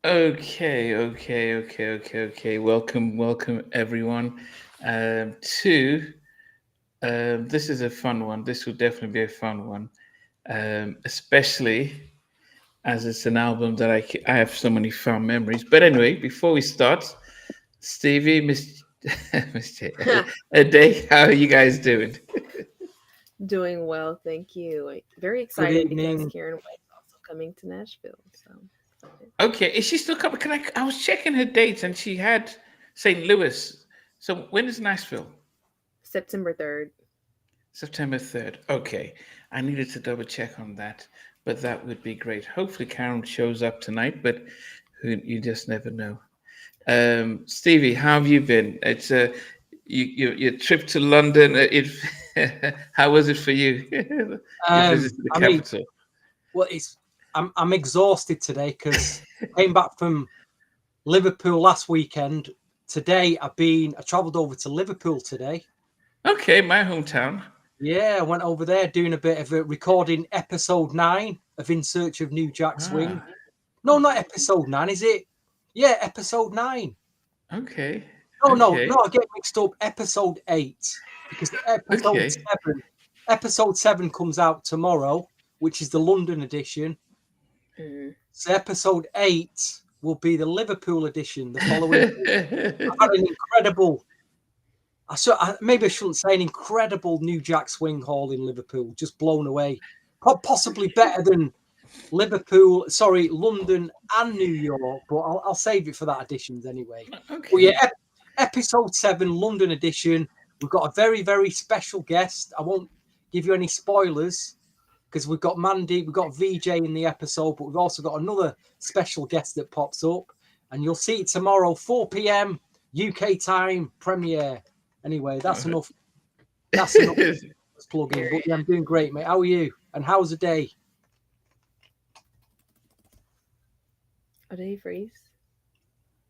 Okay. Welcome everyone to this is a fun one. This will definitely be a fun one, especially as it's an album that I have so many fond memories. But anyway, before we start, Stevie, Miss Miss J, a day, how are you guys doing? Doing well, thank you. Very Good excited because evening. Karyn White is also coming to Nashville. So excited. Okay, is she still coming? I was checking her dates and she had St. Louis. So when is Nashville? September 3rd. September 3rd. Okay. I needed to double check on that, but that would be great. Hopefully, Karen shows up tonight, but you just never know. Stevie, how have you been? It's your trip to London. How was it for you? Your visit to the I mean, capital. well, I'm exhausted today because I came back from Liverpool last weekend. Today I travelled over to Liverpool today. Okay, my hometown. Yeah, I went over there doing a bit of a recording episode 9 of In Search of New Jack Swing. Ah, No, not episode 9, is it? Yeah, episode 9. okay. No, Okay. I get mixed up. Episode 8 because Okay. episode 7 comes out tomorrow, which is the London edition. Mhm. So episode 8 will be the Liverpool edition the following week. I've had an incredible. Maybe I shouldn't say an incredible New Jack Swing Hall in Liverpool. Just blown away. Possibly better than London and New York. But I'll save it for that editions anyway. But Okay. yeah, episode 7, London edition. We've got a very, very special guest. I won't give you any spoilers because we've got Mandy, we've got VJ in the episode, but we've also got another special guest that pops up. And you'll see it tomorrow, 4 p.m. UK time premiere. Anyway, that's enough. That's enough plugging. But yeah, I'm doing great, mate. How are you? And how's the day? Oh, did he freeze?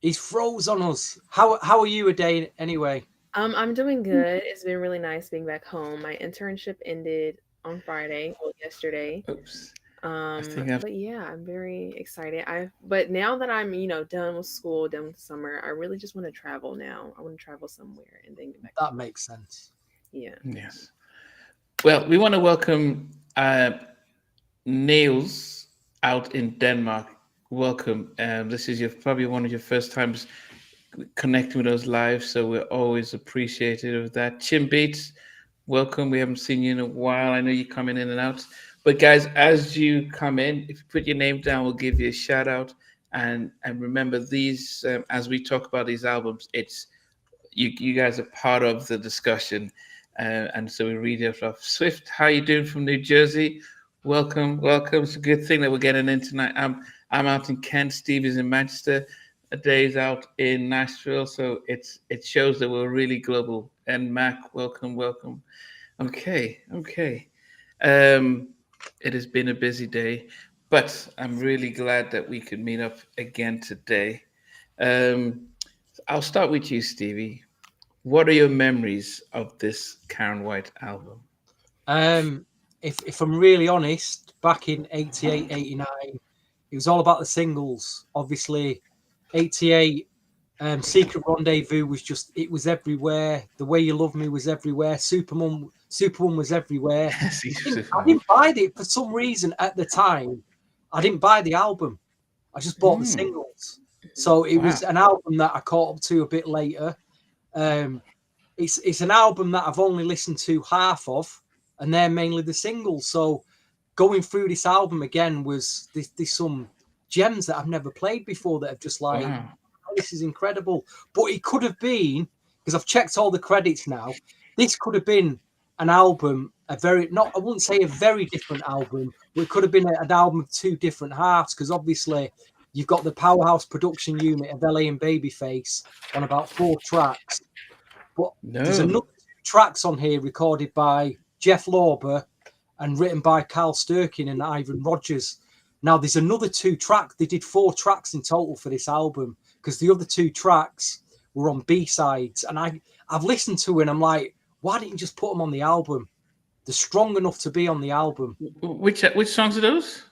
He's froze on us. How are you a day anyway? I'm doing good. It's been really nice being back home. My internship ended on Friday, well, yesterday. Oops. I think I've But yeah, I'm very excited. But now that I'm, done with school, done with summer, I really just want to travel now. I want to travel somewhere and then get back. That makes sense. Yeah. yes. Well, we want to welcome Niels out in Denmark. Welcome. This is probably one of your first times connecting with us live, so we're always appreciative of that. Chim Beats, welcome. We haven't seen you in a while. I know you're coming in and out. But guys, as you come in, if you put your name down, we'll give you a shout out. And remember, these as we talk about these albums, it's you guys are part of the discussion. And so we read it off. Swift, how you doing from New Jersey? Welcome. It's a good thing that we're getting in tonight. I'm out in Kent. Steve is in Manchester. A day's out in Nashville. So it shows that we're really global. And Mac, welcome. Okay. It has been a busy day, but I'm really glad that we could meet up again today. I'll start with you, Stevie. What are your memories of this Karyn White album? If I'm really honest, back in 88, 89, it was all about the singles. Obviously, 88, Secret Rendezvous it was everywhere. The Way You Love Me was everywhere. Superwoman was everywhere. I didn't buy it for some reason at the time. I didn't buy the album. I just bought the singles. So it was an album that I caught up to a bit later. It's an album that I've only listened to half of, and they're mainly the singles. So going through this album again there's some gems that I've never played before that have just like, oh, this is incredible. But it could have been, because I've checked all the credits now, this could have been an album, I wouldn't say a very different album, but it could have been an album of two different halves, because obviously you've got the powerhouse production unit of LA and Babyface on about 4 tracks. But there's another 2 tracks on here recorded by Jeff Lorber and written by Carl Sturkin and Ivan Rogers. Now there's another 2 tracks. They did 4 tracks in total for this album, because the other 2 tracks were on B-sides. And I've listened to it and I'm like, why didn't you just put them on the album? They're strong enough to be on the album. Which songs are those?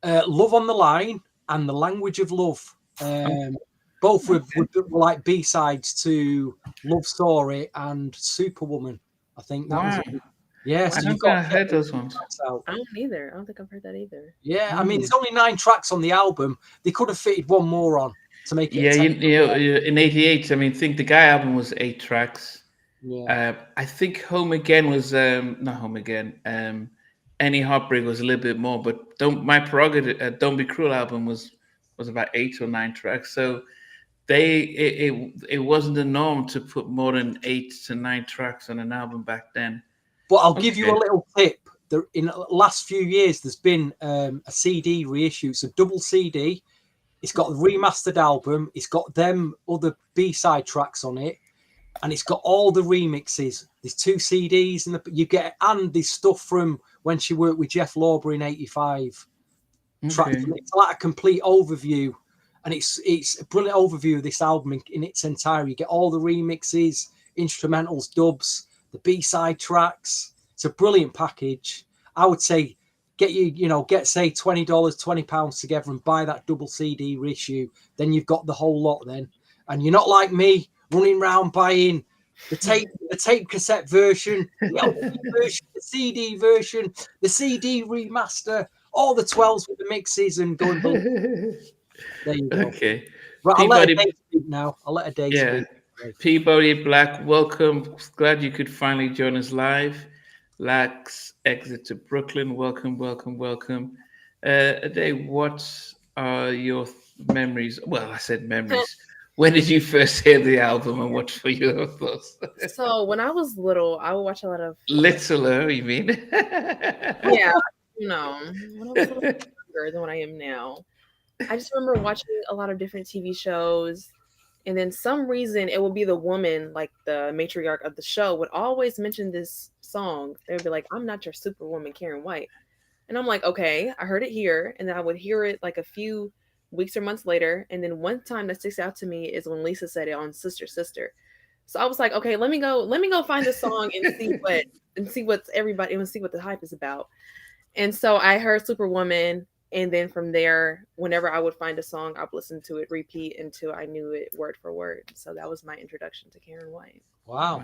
Love on the Line and The Language of Love. Both were like B-sides to Love Story and Superwoman. I think that was it. Yeah, so I don't think I heard those ones. I don't either. I don't think I've heard that either. Yeah, I mean, there's only 9 tracks on the album. They could have fitted one more on to make it. Yeah, in '88, I mean, I think the Guy album was 8 tracks. Yeah. I think Home Again was not Home Again. Any Heartbreak was a little bit more, but My Prerogative, Don't Be Cruel album was about 8 or 9 tracks. So it wasn't the norm to put more than 8 to 9 tracks on an album back then. But I'll give you a little tip. In the last few years, there's been a CD reissue. It's a double CD. It's got the remastered album. It's got them other B-side tracks on it. And it's got all the remixes. There's 2 CDs. And there's stuff from when she worked with Jeff Lorber in 85. Okay. It's like a complete overview. And it's a brilliant overview of this album in its entirety. You get all the remixes, instrumentals, dubs, the B-side tracks. It's a brilliant package. I would say get say $20, £20 together and buy that double CD reissue. Then you've got the whole lot then. And you're not like me running around buying the tape cassette version, the LP version, the CD version, the CD remaster, all the 12s with the mixes and going. There you go. Okay. Right, I'll let a day speak now. I'll let a day speak. Peabody Black, welcome. Glad you could finally join us live. Lax Exit to Brooklyn, welcome. Ade, what are your memories? Well, I said memories. When did you first hear the album and what were your thoughts? So when I was little, I would watch a lot of Littler, you mean? Yeah, when I was a little younger than what I am now. I just remember watching a lot of different TV shows, and then some reason it would be the woman, like the matriarch of the show, would always mention this song. They would be like, "I'm not your Superwoman, Karyn White," and I'm like, "Okay, I heard it here," and then I would hear it like a few weeks or months later, and then one time that sticks out to me is when Lisa said it on Sister Sister. So I was like, "Okay, let me go find the song and see what the hype is about." And so I heard Superwoman. And then from there, whenever I would find a song, I would listen to it, repeat until I knew it word for word. So that was my introduction to Karyn White. Wow.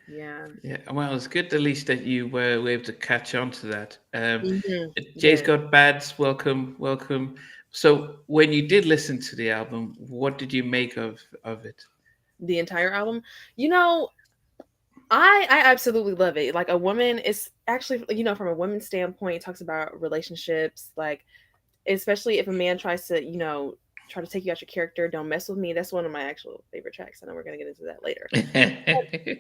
Yeah. Well, it's good at least that you were able to catch on to that. Jay's Got Bads, welcome. So when you did listen to the album, what did you make of it? The entire album? I absolutely love it. Like, a woman is actually, from a woman's standpoint, it talks about relationships, like, especially if a man tries to, try to take you out your character, Don't Mess With Me. That's one of my actual favorite tracks. I know we're going to get into that later.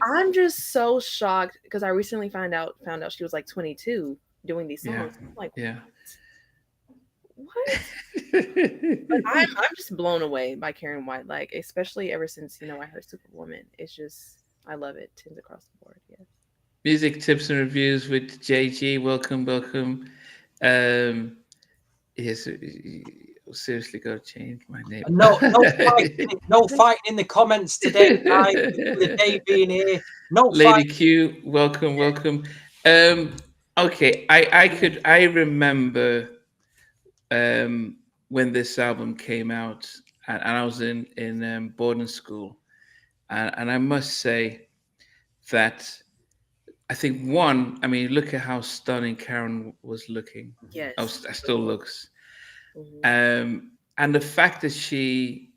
I'm just so shocked because I recently found out she was like 22 doing these songs. Yeah. I'm like, yeah. What? But I'm just blown away by Karyn White, like, especially ever since, I heard Superwoman. It's just, I love it. Tins across the board. Yeah. Music tips and reviews with JG. Welcome. Yes, seriously, got to change my name. No fighting in the comments today, guys. With the day being here, no Lady fighting. Q, welcome. Okay, I remember when this album came out, and I was in boarding school. And I must say that I think look at how stunning Karyn was looking. Yes. Still looks. Mm-hmm. And the fact that she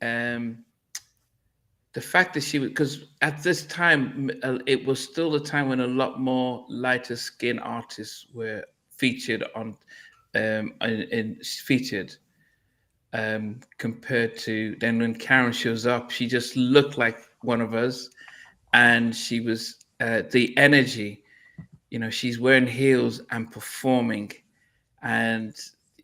because at this time, it was still the time when a lot more lighter skin artists were featured compared to then when Karyn shows up, she just looked like one of us, and she was the energy, she's wearing heels and performing, and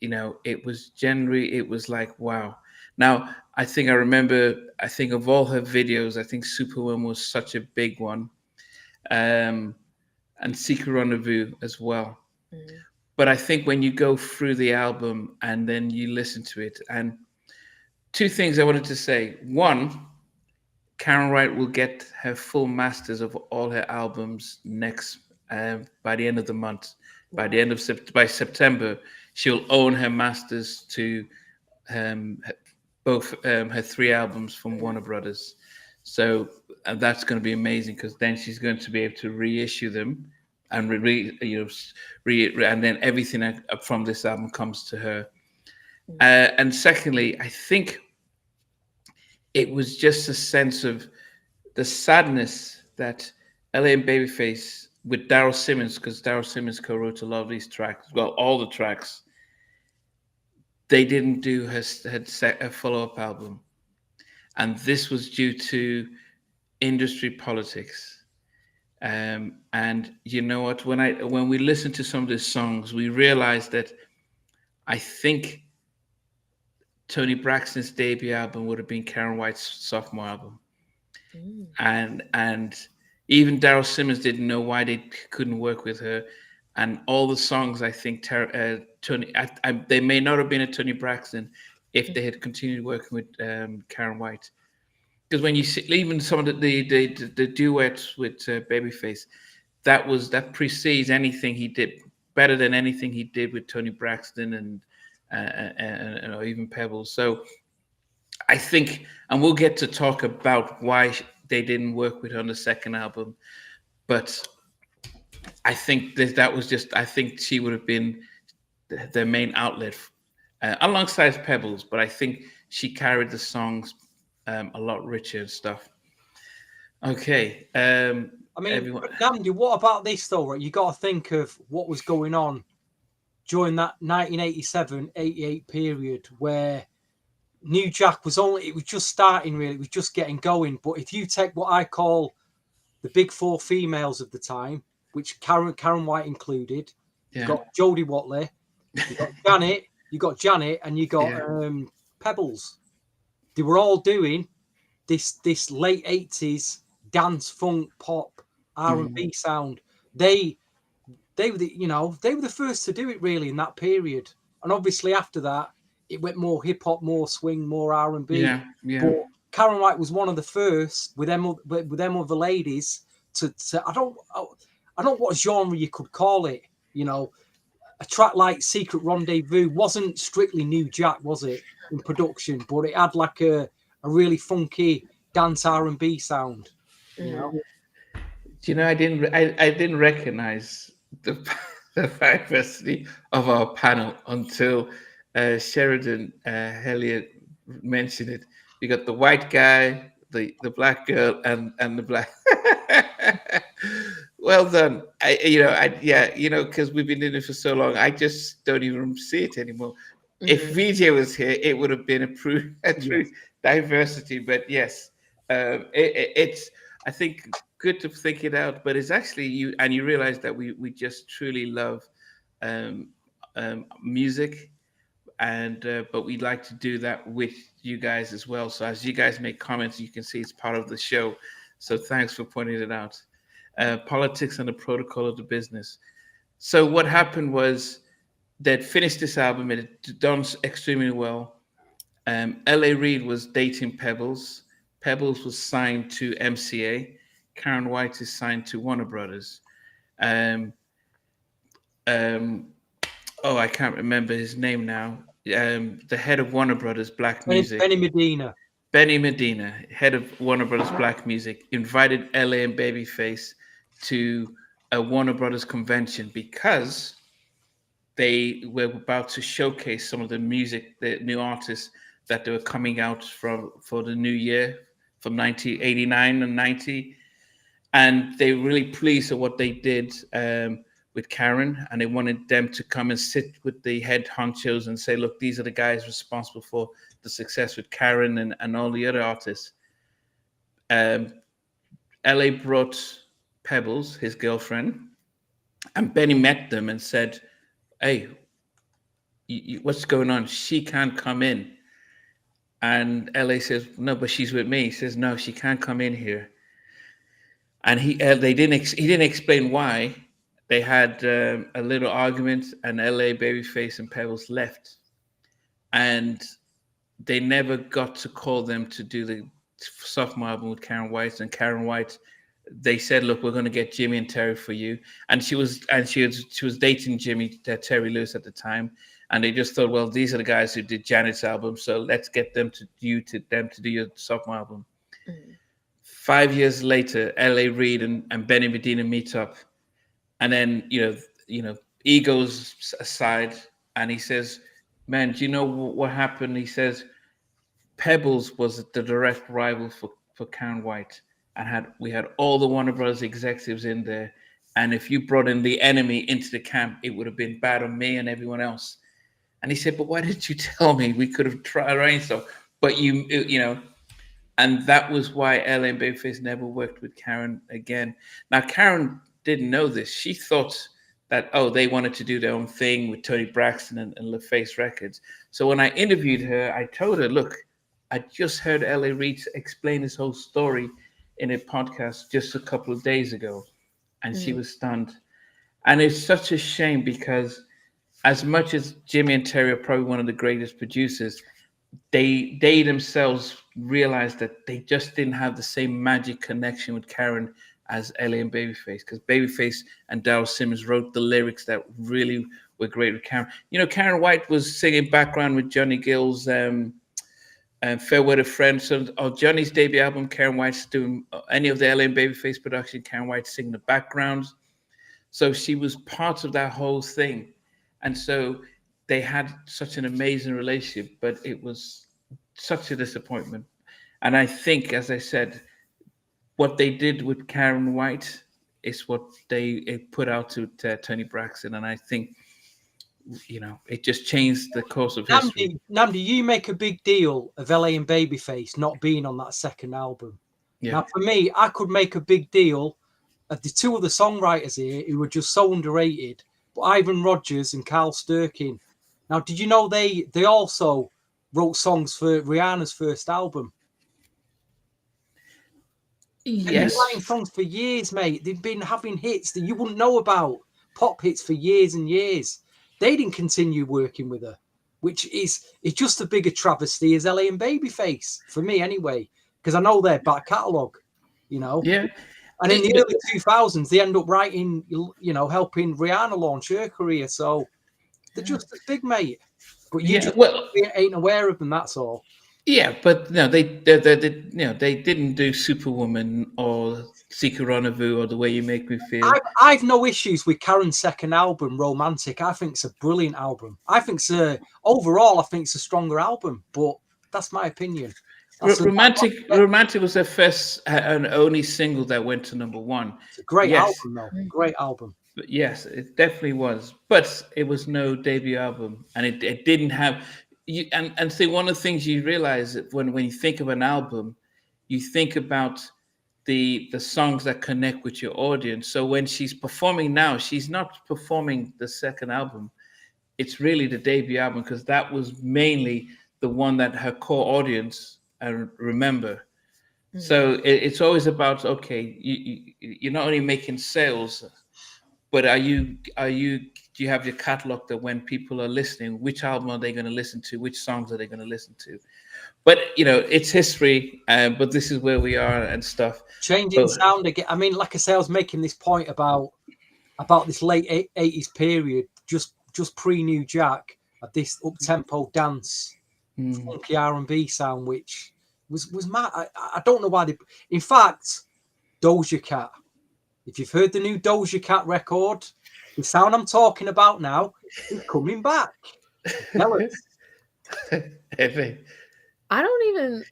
it was like, wow. Now I think of all her videos, I think Superwoman was such a big one, and Secret Rendezvous as well. Mm-hmm. But I think when you go through the album and then you listen to it, and 2 things I wanted to say. One, Karyn White will get her full masters of all her albums next by the end of the month. Wow. By September, she'll own her masters to both her 3 albums from Warner Brothers. So that's going to be amazing because then she's going to be able to reissue them and and then everything from this album comes to her. And secondly, I think it was just a sense of the sadness that LA and Babyface with Daryl Simmons, because Daryl Simmons co-wrote a lot of these tracks, well, all the tracks, they didn't do her follow-up album. And this was due to industry politics. And you know what? When we listened to some of these songs, we realized that I think Toni Braxton's debut album would have been Karyn White's sophomore album. And even Daryl Simmons didn't know why they couldn't work with her. And all the songs, I think, they may not have been a Toni Braxton if they had continued working with Karyn White. Because when you see even some of the duets with Babyface, that precedes anything he did, better than anything he did with Toni Braxton and or even Pebbles. So I think, and we'll get to talk about why they didn't work with her on the second album, but I think I think she would have been their main outlet alongside Pebbles, but I think she carried the songs a lot richer and stuff. Okay. I mean, Dandy, what about this though? Right? You got to think of what was going on during that 1987-88 period where New Jack was just starting really, it was just getting going. But if you take what I call the big 4 females of the time, which Karyn White included, you got Jodie Watley, you got Janet, and you got Pebbles. They were all doing this late 80s dance, funk, pop, R&B sound. They were the first to do it really in that period. And obviously after that, it went more hip hop, more swing, more R&B. Yeah. But Karyn White was one of the first with them other ladies to I don't know what genre you could call it. You know, a track like Secret Rendezvous wasn't strictly New Jack, was it, in production? But it had like a really funky dance R&B sound. You know. Do you know, I didn't recognize the diversity of our panel until Sheridan Elliott mentioned it. You got the white guy, the black girl, and the black. Well done. Because we've been doing it for so long, I just don't even see it anymore. If VJ was here, it would have been a true diversity. But yes, it's, I think, good to think it out. But it's actually you realize that we just truly love music, and but we'd like to do that with you guys as well. So as you guys make comments, you can see it's part of the show. So thanks for pointing it out. Politics and the protocol of the business. So what happened was they'd finished this album, it had done extremely well. L.A. Reid was dating Pebbles. Pebbles was signed to MCA. Karyn White is signed to Warner Brothers. I can't remember his name now. The head of Warner Brothers Black Music. Benny Medina, head of Warner Brothers Black Music, invited LA and Babyface to a Warner Brothers convention because they were about to showcase some of the music, the new artists that they were coming out for the new year from 1989 and 90. And they were really pleased with what they did with Karyn, and they wanted them to come and sit with the head honchos and say, look, these are the guys responsible for the success with Karyn and all the other artists. LA brought Pebbles, his girlfriend, and Benny met them and said, hey, what's going on? She can't come in. And LA says, no, but she's with me. He says, no, she can't come in here. And he didn't explain why. They had a little argument, and LA, Babyface, and Pebbles left. And they never got to call them to do the sophomore album with Karyn White. And Karyn White, they said, look, we're going to get Jimmy and Terry for you. And she was dating Terry Lewis at the time. and they just thought, well, these are the guys who did Janet's album, so let's get them to do your sophomore album. 5 years later, L.A. Reid and Benny Medina meet up, and then egos aside, and he says, "Man, do you know what happened?" He says, "Pebbles was the direct rival for Karyn White, and we had all the Warner Brothers executives in there. And if you brought in the enemy into the camp, it would have been bad on me and everyone else." And he said, "But why didn't you tell me? We could have tried arranged stuff." But and that was why LA and Babyface never worked with Karyn again. Now, Karyn didn't know this. She thought that, they wanted to do their own thing with Tony Braxton and LaFace Records. So when I interviewed her, I told her, look, I just heard LA Reid explain his whole story in a podcast just a couple of days ago. And she was stunned. And it's such a shame because as much as Jimmy and Terry are probably one of the greatest producers, they themselves realized that they just didn't have the same magic connection with Karyn as LA and Babyface, because Babyface and Darryl Simmons wrote the lyrics that really were great with Karyn. Karyn White was singing background with Johnny Gill's Fair Weather Friend. So on Johnny's debut album, Karyn White's doing any of the LA and Babyface production, Karyn White's singing the backgrounds. So she was part of that whole thing. And so they had such an amazing relationship, but it was such a disappointment. And I think, as I said, what they did with Karyn White is what they put out to Tony Braxton. And I think, it just changed the course of history. Namdi, you make a big deal of LA and Babyface not being on that second album. Yeah. Now, for me, I could make a big deal of the two other songwriters here who were just so underrated, but Ivan Rogers and Carl Sturkin. Now, did you know they also wrote songs for Rihanna's first album? Yes. They've been writing songs for years, mate. They've been having hits that you wouldn't know about, pop hits for years and years. They didn't continue working with her, which is just a bigger travesty as LA and Babyface, for me anyway, because I know their back catalogue, Yeah. And in the early 2000s, they end up writing, helping Rihanna launch her career. So they're just as big, mate. But you ain't aware of them, that's all. Yeah, but no, they didn't do Superwoman or Secret Rendezvous or The Way You Make Me Feel. I've no issues with Karyn's second album, Romantic. I think it's a brilliant album. Overall, I think it's a stronger album, but that's my opinion. Romantic was their first and only single that went to number one. It's a great album, though. Great album. But yes, it definitely was. But it was no debut album, and it didn't have. And see, one of the things you realize when you think of an album, you think about the songs that connect with your audience. So when she's performing now, she's not performing the second album. It's really the debut album, because that was mainly the one that her core audience remember. Mm-hmm. So it's always about, okay, you're not only making sales, but do you have your catalog that when people are listening, which album are they going to listen to? Which songs are they going to listen to? But, it's history, but this is where we are and stuff. Changing sound again. I mean, like I say, I was making this point about this late 80s period, just pre-New Jack, of this up-tempo dance, funky R&B sound, which was mad. I don't know why they... In fact, Doja Cat. If you've heard the new Doja Cat record, the sound I'm talking about now is coming back. Heavy. I don't even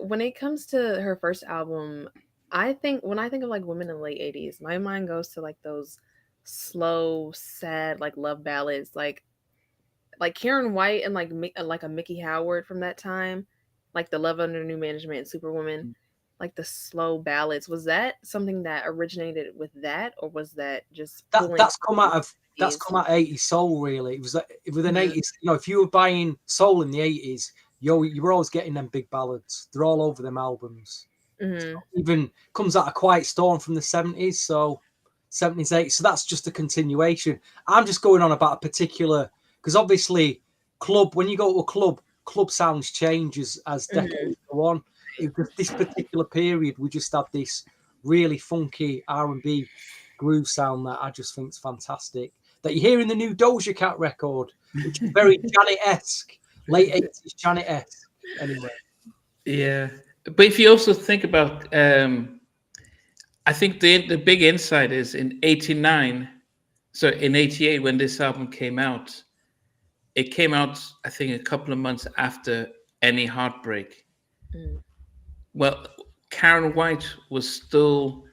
when it comes to her first album. When I think of women in the late 80s, my mind goes to those slow, sad love ballads, like Karyn White and a Mickey Howard from that time, the Love Under New Management and Superwoman. The slow ballads. Was that something that originated with that, or was that just that's come out of 80s soul? Really, it was with an 80s. If you were buying soul in the 80s, you were always getting them big ballads. They're all over them albums. So even comes out a Quiet Storm from the 70s, so 70s, 80s. So that's just a continuation. I'm just going on about a particular, because obviously when you go to a club sounds change as decades go on. This particular period, we just had this really funky R&B groove sound that I just think is fantastic. that you hear in the new Doja Cat record, which is very Janet-esque, late 80s Janet-esque. Anyway. Yeah. But if you also think about, I think the big insight is in 89, so in 88, when this album came out, it came out, I think, a couple of months after Any Heartbreak. Mm. Well, Karyn White was still,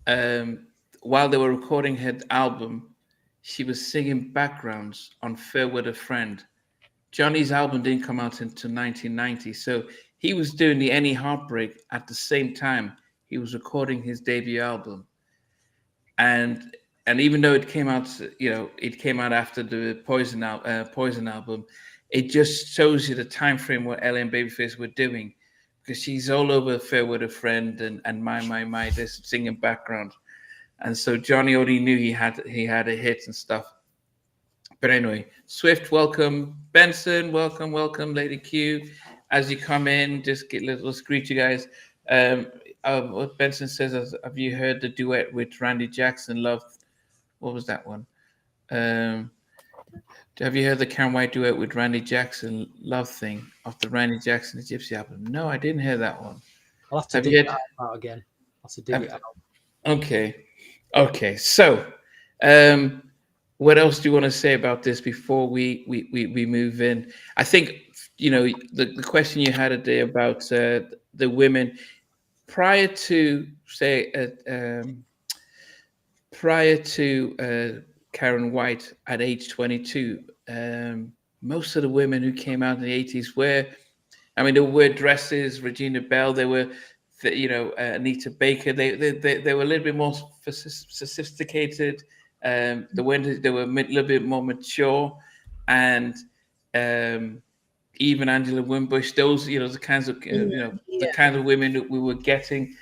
while they were recording her album, she was singing backgrounds on Fair Weather Friend. Johnny's album didn't come out until 1990, so he was doing the Any Heartbreak at the same time he was recording his debut album. And even though it came out, it came out after the Poison album, it just shows you the time frame what Ellie and Babyface were doing, because she's all over Fair Weather Friend and My, this singing background. And so Johnny already knew he had a hit and stuff. But anyway, Swift, welcome. Benson, welcome, Lady Q. As you come in, let's greet you guys. What Benson says, have you heard the duet with Randy Jackson, Love? What was that one? Have you heard the Karyn White duet with Randy Jackson, Love Thing, off the Randy Jackson, the Gypsy album? No, I didn't hear that one. I'll have to dig it out again. I'll have to dig it out. Okay. So, what else do you want to say about this before we move in? I think, the question you had today about the women prior to Karyn White at age 22, most of the women who came out in the 80s they wore dresses, Regina Belle, they were, Anita Baker, they were a little bit more sophisticated. They were a little bit more mature, and even Angela Winbush, those, the kinds of, the kind of women that we were getting.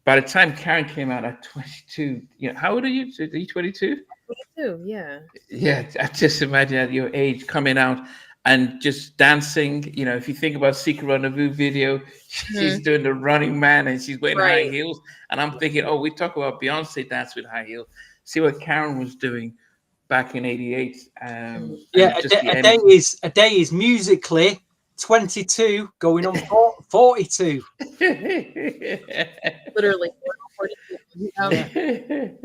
By the time Karyn came out at 22, how old are you? Are you 22? 22, yeah. Yeah, I just imagine at your age coming out and just dancing. If you think about Secret Rendezvous video, she's doing the Running Man and she's wearing high heels. And I'm thinking, we talk about Beyonce dance with high heels. See what Karyn was doing back in eighty-eight. A day is musically 22 going on 42. Literally 42.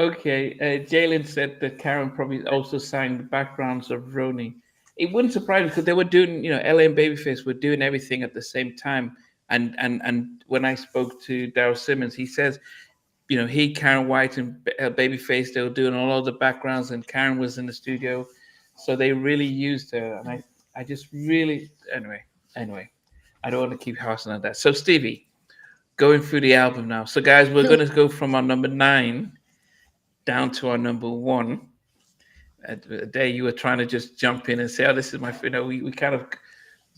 Okay, Jalen said that Karyn probably also sang the backgrounds of Roni. It wouldn't surprise me because they were doing, LA and Babyface were doing everything at the same time. And when I spoke to Daryl Simmons, he says, he, Karyn White, and Babyface, they were doing all of the backgrounds, and Karyn was in the studio, so they really used her. And I just really, anyway, I don't want to keep harsing on that. So Stevie, going through the album now. So guys, we're going to go from our number 9 down to our number 1. Day you were trying to just jump in and say, this is my, we kind of,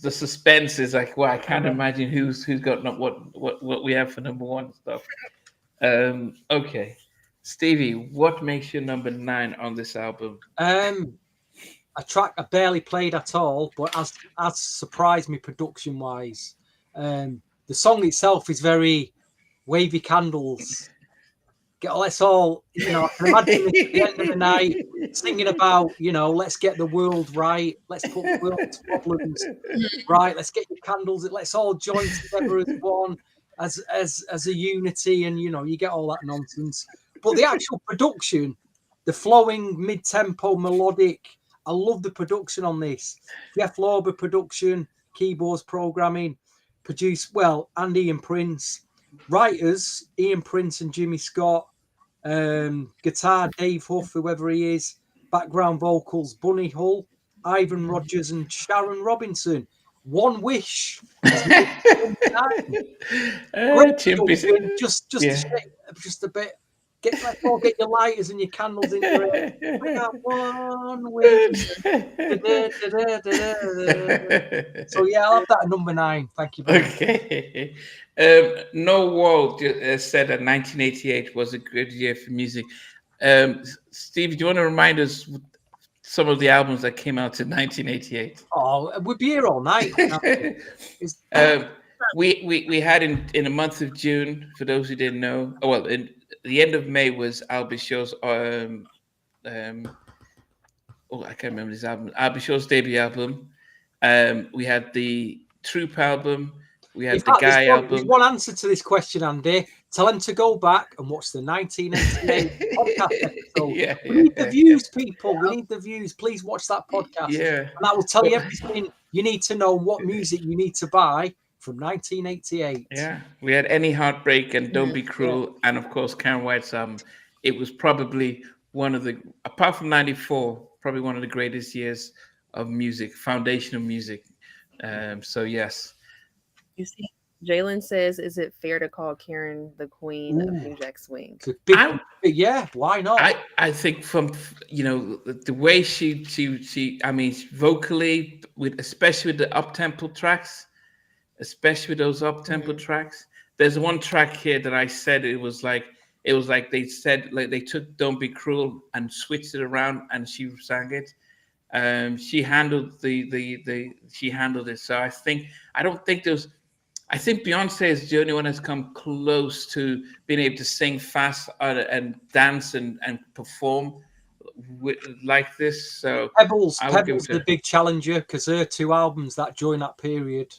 the suspense is like, I can't imagine who's got what we have for number 1 stuff. Okay, Stevie, what makes you number 9 on this album? A track I barely played at all, but has surprised me production wise. The song itself is very Wavy Candles. Let's all, I can imagine this at the end of the night singing about, let's get the world right. Let's put the world's problems right. Let's get your candles. Let's all join together as one, as a unity. And, you get all that nonsense. But the actual production, the flowing mid-tempo melodic, I love the production on this. Jeff Lorber production, keyboards programming, produced, and Ian Prince. Writers, Ian Prince and Jimmy Scott. Guitar, Dave Huff, whoever he is. Background vocals, Bunny Hull, Ivan Rogers and Sharon Robinson. One Wish. Just a bit. Get your lighters and your candles in your head. I got one wish. So I'll have that at number 9. Thank you. Okay. No Wall said that 1988 was a good year for music. Steve, do you want to remind us some of the albums that came out in 1988? Oh, we'd be here all night. We had in the month of June, for those who didn't know, in the end of May was Al Bishaw's I can't remember his album. I'll Be Sure's debut album. We had the Troop album. We had the Guy album. There's one answer to this question, Andy. Tell him to go back and watch the 1988 podcast episode. We need the views, people. We need the views. Please watch that podcast. Yeah. And that will tell you everything you need to know, what music you need to buy from 1988. Yeah. We had Any Heartbreak and Don't Be Cruel. And of course, Karyn White's album. It was probably one of the, apart from 94, probably one of the greatest years of music, foundational music. So yes. You see, Jalen says, "Is it fair to call Karyn the queen of New Jack Swing?" Yeah, why not? I think from the way she I mean, vocally, especially with the up-tempo tracks, especially with those up-tempo tracks. There's one track here that I said it was like they said, like, they took Don't Be Cruel and switched it around and she sang it. She handled she handled it. So I think Beyonce is the only one that's come close to being able to sing fast and dance and perform like this. So Pebbles the big challenger, because her 2 albums that during that period.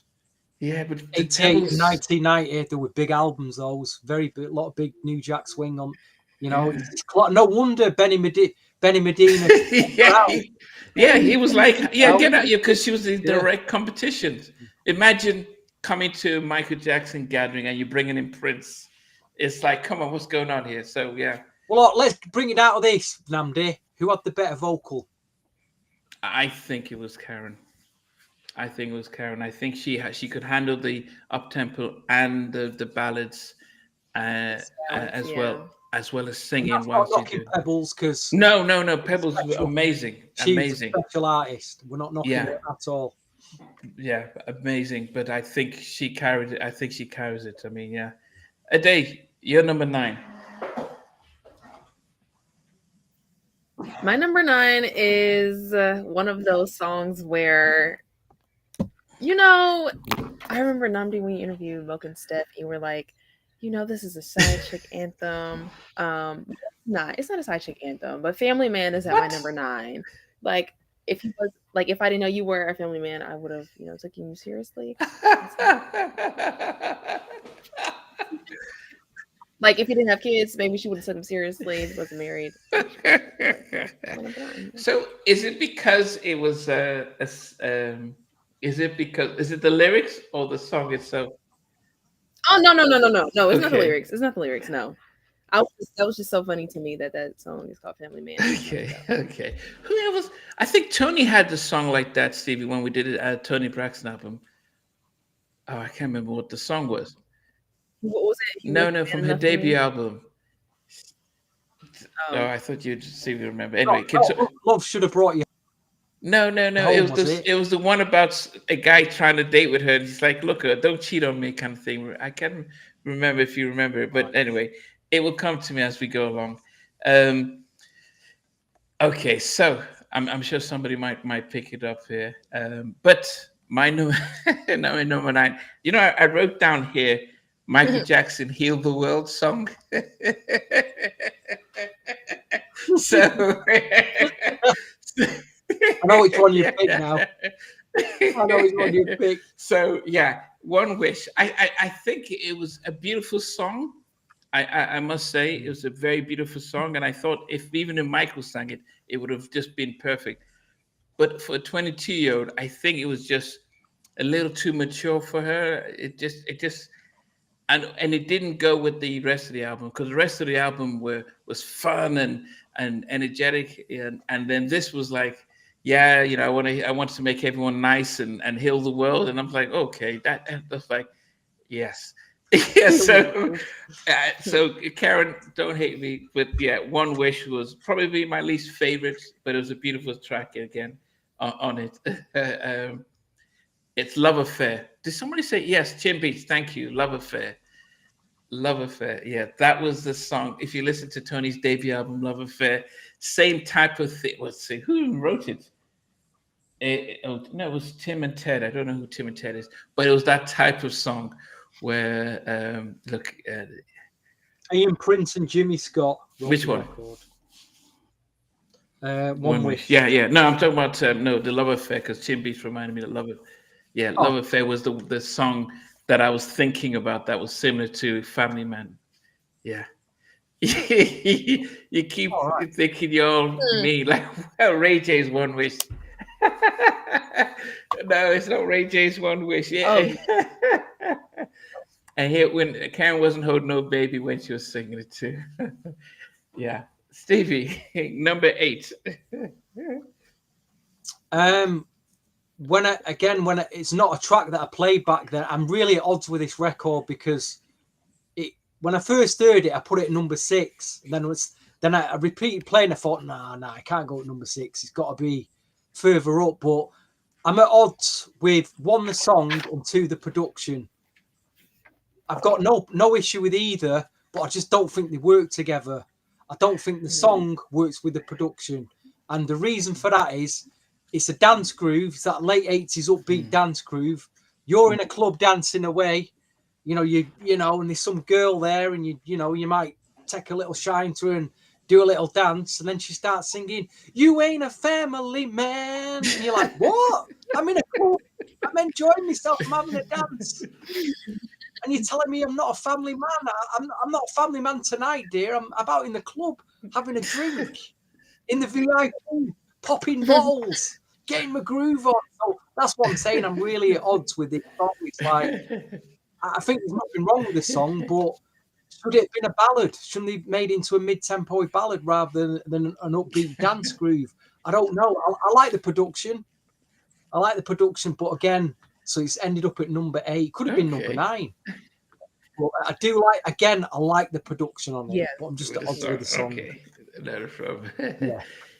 Yeah, but 88 and 1990, there were big albums. Those very big, a lot of big New Jack Swing on. No wonder Benny Medina. He was like, get out here, because she was in direct competition. Imagine coming to Michael Jackson gathering and you're bringing in Prince. It's like, come on, what's going on here? So yeah. Well, let's bring it out of this, Namdi. Who had the better vocal? I think it was Karyn. I think she could handle the up tempo and the ballads as well as singing. While she did. Pebbles, because no, Pebbles was amazing. She's a special artist. We're not knocking it at all. Yeah, amazing. But I think she carried it. I think she carries it. I mean, yeah. Ade, you're number 9. My number 9 is one of those songs where, I remember, Namdi, when you interviewed Milk and Steph, you were like, this is a side chick anthem. It's not a side chick anthem, but Family Man is at my number 9. Like, if you was if I didn't know you were a family man, I would have, taken you seriously. Like, if you didn't have kids, maybe she would have taken him seriously. If he wasn't married. So, is it because it was is it the lyrics or the song itself? Oh no! It's not the lyrics. It's not the lyrics. No. That was just so funny to me that song is called Family Man. Okay. Who was? I think Tony had the song like that, Stevie, when we did it at Tony Braxton album. Oh, I can't remember what the song was. What was it? No, from her debut album. Oh, I thought you'd see if you remember. Anyway, Love Should Have Brought You. No. It was the one about a guy trying to date with her, and he's like, "Look, don't cheat on me," kind of thing. I can't remember if you remember it, but anyway. It will come to me as we go along. Okay, so I'm sure somebody might pick it up here. But my number 9. I wrote down here Michael Jackson "Heal the World" song. So I know which one you pick now. I know which one you pick. So yeah, One Wish. I think it was a beautiful song. I must say it was a very beautiful song, and I thought if Michael sang it, it would have just been perfect. But for a 22-year-old, I think it was just a little too mature for her. It just and it didn't go with the rest of the album, because the rest of the album was fun and energetic, and then this was like, I want to make everyone nice and heal the world, and I'm like, okay, that's like, yes. Yeah, so Karyn, don't hate me, but yeah, One Wish was probably my least favorite, but it was a beautiful track again on it. It's Love Affair. Did somebody say yes? Chin Beats, thank you. Love Affair. Yeah, that was the song. If you listen to Tony's debut album, Love Affair, same type of thing. Let's see, who wrote it? It was Tim and Ted. I don't know who Tim and Ted is, but it was that type of song. Where Ian Prince and Jimmy Scott. Which one? One Wish. Yeah. No, I'm talking about the Love Affair, because Chim Beats reminded me of Love Affair. Yeah, Love Affair was the song that I was thinking about that was similar to Family Man. Yeah. You keep thinking you're all me, like, well, Ray J's One Wish. No, it's not Ray J's One Wish. Yeah. And here, when Karyn wasn't holding no baby when she was singing it too. Yeah. Stevie, number 8. It's not a track that I played back then, I'm really at odds with this record, because when I first heard it, I put it at number 6. And then I repeated playing. I thought, nah, I can't go at number 6. It's got to be further up. But I'm at odds with 1, the song, and 2, the production. I've got no issue with either, but I just don't think they work together. I don't think the song works with the production. And the reason for that is it's a dance groove. It's that late 80s upbeat dance groove. You're in a club dancing away. You know, and there's some girl there, and you might take a little shine to her and do a little dance, and then she starts singing, "You ain't a family man," and you're like, "What? I'm in a club. I'm enjoying myself. I'm having a dance." And you're telling me I'm not a family man? I'm not a family man tonight, dear. I'm out in the club having a drink in the VIP, popping bottles, getting my groove on. So that's what I'm saying. I'm really at odds with this song. It's like, I think there's nothing wrong with this song, but should it have been a ballad? Shouldn't they have made it into a mid-tempo ballad rather than an upbeat dance groove? I don't know. I like the production. But again, so it's ended up at number 8. Could have been number 9. But I do I like the production on it, but I'm just at odds with the song. Okay, no problem.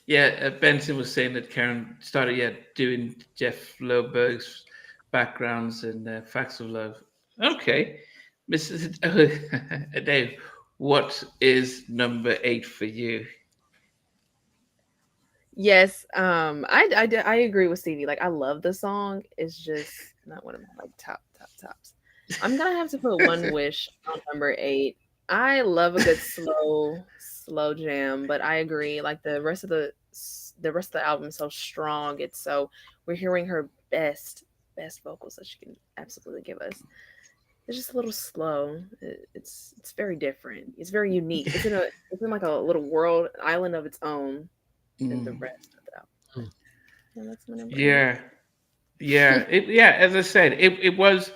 Yeah, Benson was saying that Karyn started doing Jeff Loberg's backgrounds and Facts of Love. Okay, Mrs. Dave, what is number 8 for you? Yes, I agree with Stevie. Like, I love the song. It's just not one of my tops. I'm gonna have to put One Wish on number 8. I love a good slow jam, but I agree. Like, the rest of the album is so strong. We're hearing her best vocals that she can absolutely give us. It's just a little slow. It's very different. It's very unique. It's in like a little world island of its own than the rest of the album. And that's my number 8. As I said, it was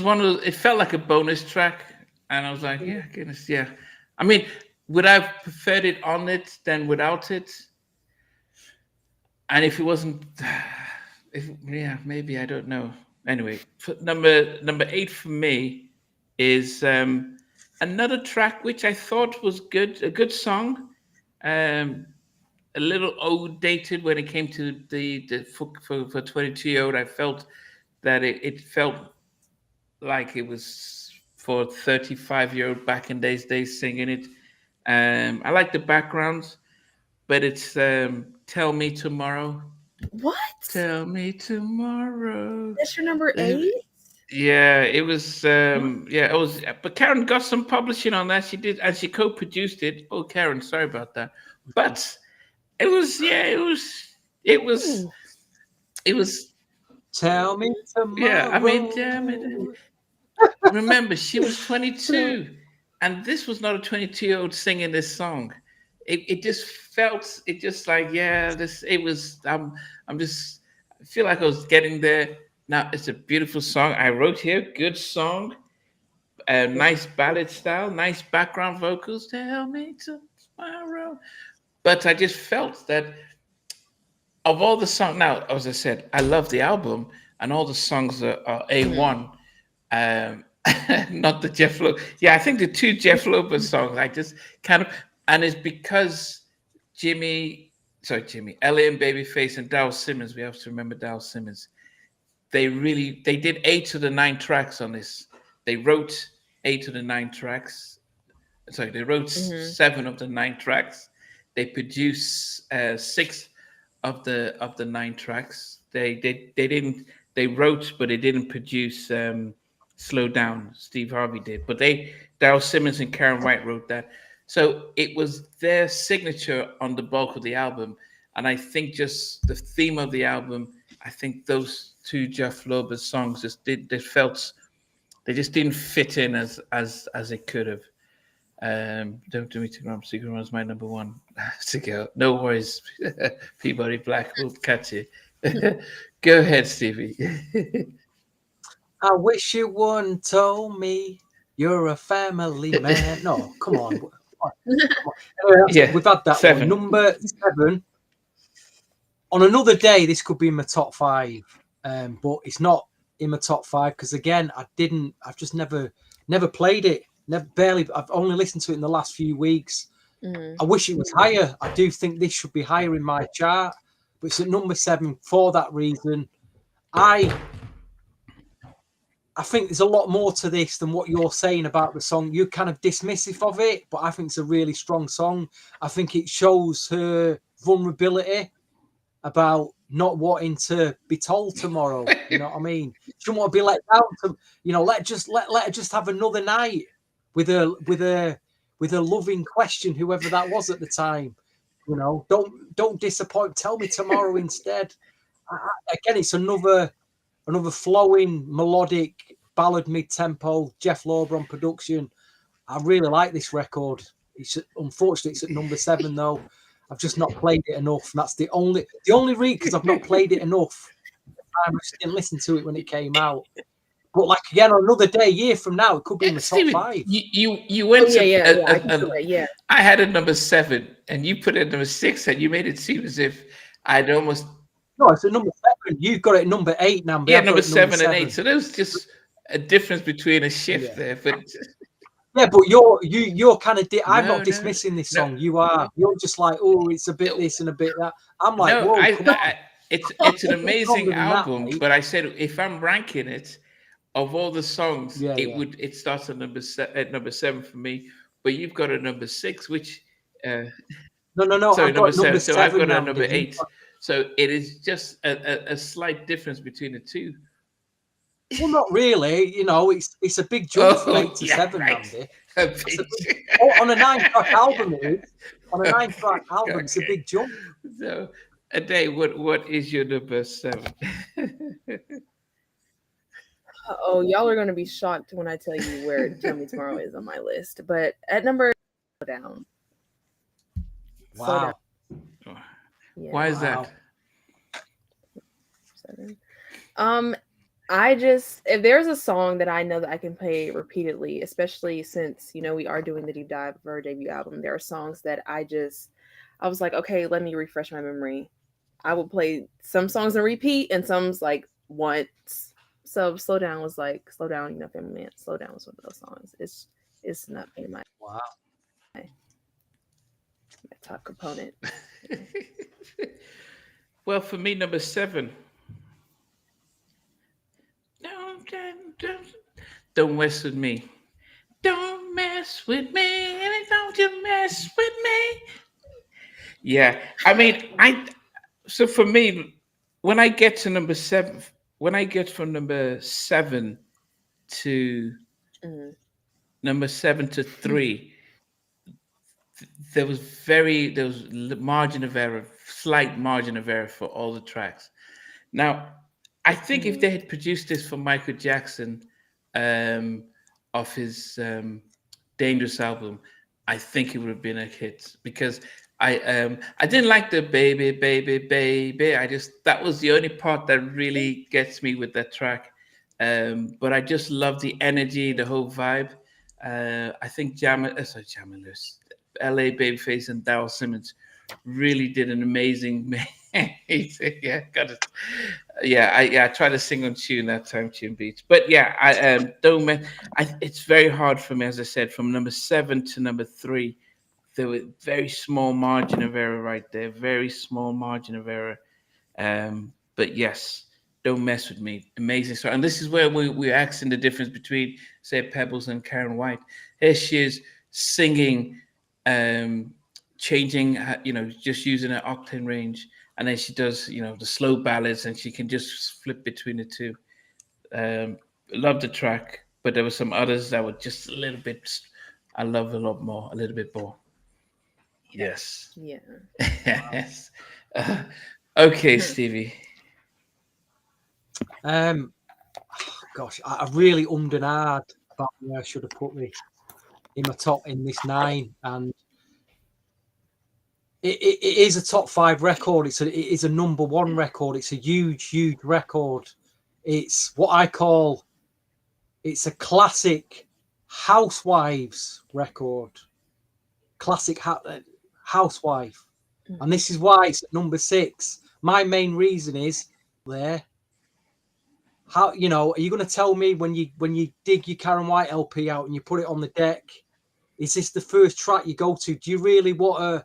one of those, it felt like a bonus track, and I was like, goodness, yeah. I mean, would I have preferred it on it than without it? And if it wasn't, maybe, I don't know. Anyway, number 8 for me is another track which I thought was good, a good song, a little old dated when it came to the for 22-year-old. I felt that it felt like it was for 35-year-old back in those days singing it. I like the backgrounds, but it's Tell Me Tomorrow. What? Tell me tomorrow. That's your number 8? Yeah, it was. It was. But Karyn got some publishing on that. She did, and she co-produced it. Oh, Karyn, sorry about that. But it was. Yeah, it was. Tell me tomorrow. Yeah, I mean, remember, she was 22, and this was not a 22-year-old singing this song. It just felt, it just like, it was, I feel like I was getting there. Now, it's a beautiful song. I wrote here, good song, nice ballad style, nice background vocals. Tell me tomorrow. But I just felt that of all the songs, now, as I said, I love the album, and all the songs are A1. Not the Jeff Loeb. Yeah, I think the 2 Jeff Loeb songs, I just kind of, and it's because Ellie and Babyface and Darryl Simmons, we have to remember Darryl Simmons, they did 8 of the 9 tracks on this. They wrote 8 of the 9 tracks. Sorry, they wrote 7 of the 9 tracks. They produced 6 of the 9 tracks. They wrote, but they didn't produce Slow Down. Steve Harvey did. But Darryl Simmons and Karyn White wrote that. So it was their signature on the bulk of the album. And I think just the theme of the album, I think those two Jeff Lorber songs they just didn't fit in as it could have. Don't do me too wrong. Secret was my number one to go. No worries, Peabody Black will catch you. Go ahead, Stevie. I wish you wouldn't told me you're a family man. No, come on. Yeah, we've had that 7. one. Number 7. On another day, this could be in my top 5, but it's not in my top 5 because again, I've just never played it. I've only listened to it in the last few weeks. I wish it was higher. I do think this should be higher in my chart, but it's at number 7 for that reason. I think there's a lot more to this than what you're saying about the song. You're kind of dismissive of it, but I think it's a really strong song. I think it shows her vulnerability about not wanting to be told tomorrow. You know what I mean? She don't want to be let down. Let her just have another night with a loving question, whoever that was at the time. Don't disappoint. Tell me tomorrow instead. Again, it's another flowing melodic ballad mid-tempo. Jeff Lorber on production. I really like this record. Unfortunately it's at number 7 though. I've just not played it enough. And that's the only reason because I've not played it enough. I just didn't listen to it when it came out. But like again, on another day, a year from now, it could be in the top 5. You went yeah. I had a number 7, and you put it at number 6, and you made it seem as if I'd almost. No, it's at number 7. You've got it at number 8 now. Yeah, number 7 and 8. So there was just a difference between a shift there, but. Yeah, but you're kind of. I'm not dismissing this song. You are. You're just like, oh, it's a bit this and a bit that. I'm like, whoa, it's an amazing album. But I said if I'm ranking it, of all the songs, it starts at number 7 for me. But you've got a number 6, which. No. Sorry, number 7. So I've got a number 8. So it is just a slight difference between the two. Well, not really. It's a big jump from 8 to 7, Andy. On a 9-track album, it is. On a 9-track album, it's a big jump. So, Ade, what is your number 7? Oh, y'all are going to be shocked when I tell you where Tell Me Tomorrow is on my list. But at number Slow Down. Wow. Slow Down. Yeah. Why is that? 7. If there's a song that I know that I can play repeatedly, especially since, we are doing the deep dive of our debut album, there are songs that I was like, okay, let me refresh my memory. I will play some songs and repeat and some's like once. So Slow Down was like, Slow Down, Family Man. Slow Down was one of those songs. It's not in my top component. Well, for me, number 7. Don't mess with me. Don't mess with me. Don't you mess with me. Yeah. I mean, so for me, when I get to number 7, when I get from number 7 to number 7 to 3, there was margin of error, slight margin of error for all the tracks. Now, I think if they had produced this for Michael Jackson of his Dangerous album, I think it would have been a hit because I didn't like the baby. That was the only part that really gets me with that track. But I just love the energy, the whole vibe. I think Jamalus, LA Babyface and Darryl Simmons really did an amazing. Yeah, got it. I tried to sing on tune that time, tune beats. But yeah, it's very hard for me, as I said, from number 7 to number 3. There was very small margin of error right there, very small margin of error. But yes, Don't Mess With Me, amazing song. And this is where we're asking the difference between, say, Pebbles and Karyn White. Here she is singing, changing, just using an octane range. And then she does, the slow ballads, and she can just flip between the two. Love the track, but there were some others that were just a little bit I love a little bit more. Yes. Yeah. Yes. Okay, Stevie. Gosh, I really ummed and ahed about where I should have put me in this 9, and it is a top 5 record. It is a number 1 record. It's a huge record. It's what I call, it's a classic housewives record. Classic housewife. And this is why it's at number 6. My main reason is there. How, are you going to tell me when you dig your Karyn White LP out and you put it on the deck, is this the first track you go to? Do you really want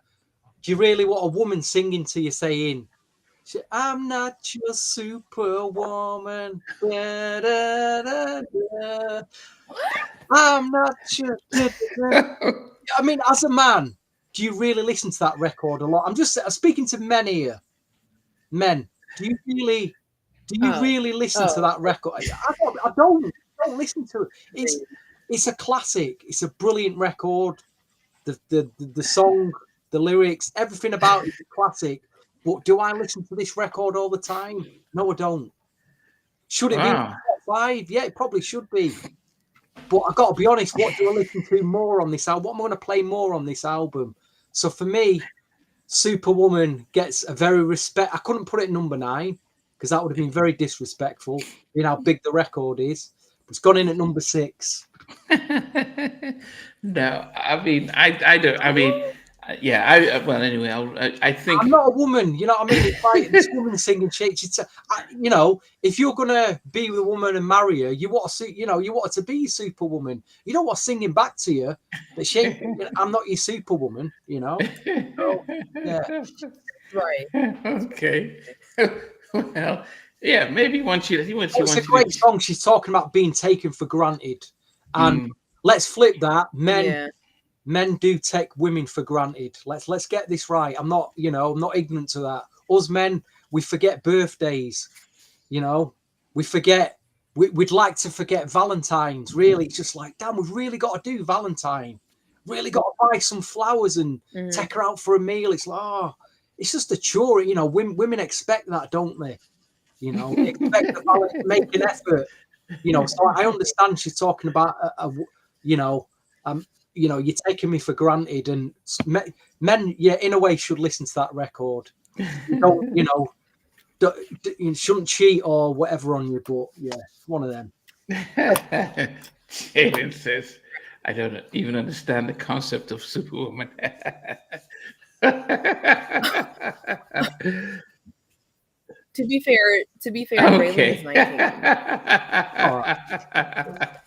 a woman singing to you saying, "I'm not your superwoman. Da, da, da, da. I'm not your." I mean, as a man, do you really listen to that record a lot? I'm just speaking to men here. Men, do you really listen to that record? I don't listen to it. It's a classic. It's a brilliant record. The song, the lyrics, everything about it is a classic. But do I listen to this record all the time? No, I don't. Should it be in the top 5? Yeah, it probably should be. But I've got to be honest, what do I listen to more on this album? What am I going to play more on this album? So for me, Superwoman gets a very respect. I couldn't put it at number 9 because that would have been very disrespectful, how big the record is. It's gone in at number 6. No, I mean, I don't. I mean, yeah. Well, anyway, I think I'm not a woman. You know what I mean? It's like this woman singing shit. If you're gonna be with a woman and marry her, you want her to be Superwoman. You don't want singing back to you that she ain't, I'm not your Superwoman. So, yeah. Right. Okay. Well, yeah. Maybe once it's a great song. She's talking about being taken for granted, and let's flip that. Men do take women for granted. Let's get this right. I'm not ignorant to that. Us men, we forget birthdays. We forget. We'd like to forget Valentine's. Really, it's just like, damn, we've really got to do Valentine. Really got to buy some flowers and take her out for a meal. It's like, it's just a chore. Women expect that, don't they? Expect the make an effort. So I understand she's talking about you're taking me for granted, and men, in a way, should listen to that record. You shouldn't cheat or whatever on you, but yeah, one of them. Jaden says, "I don't even understand the concept of Superwoman." To be fair, okay. Raylan is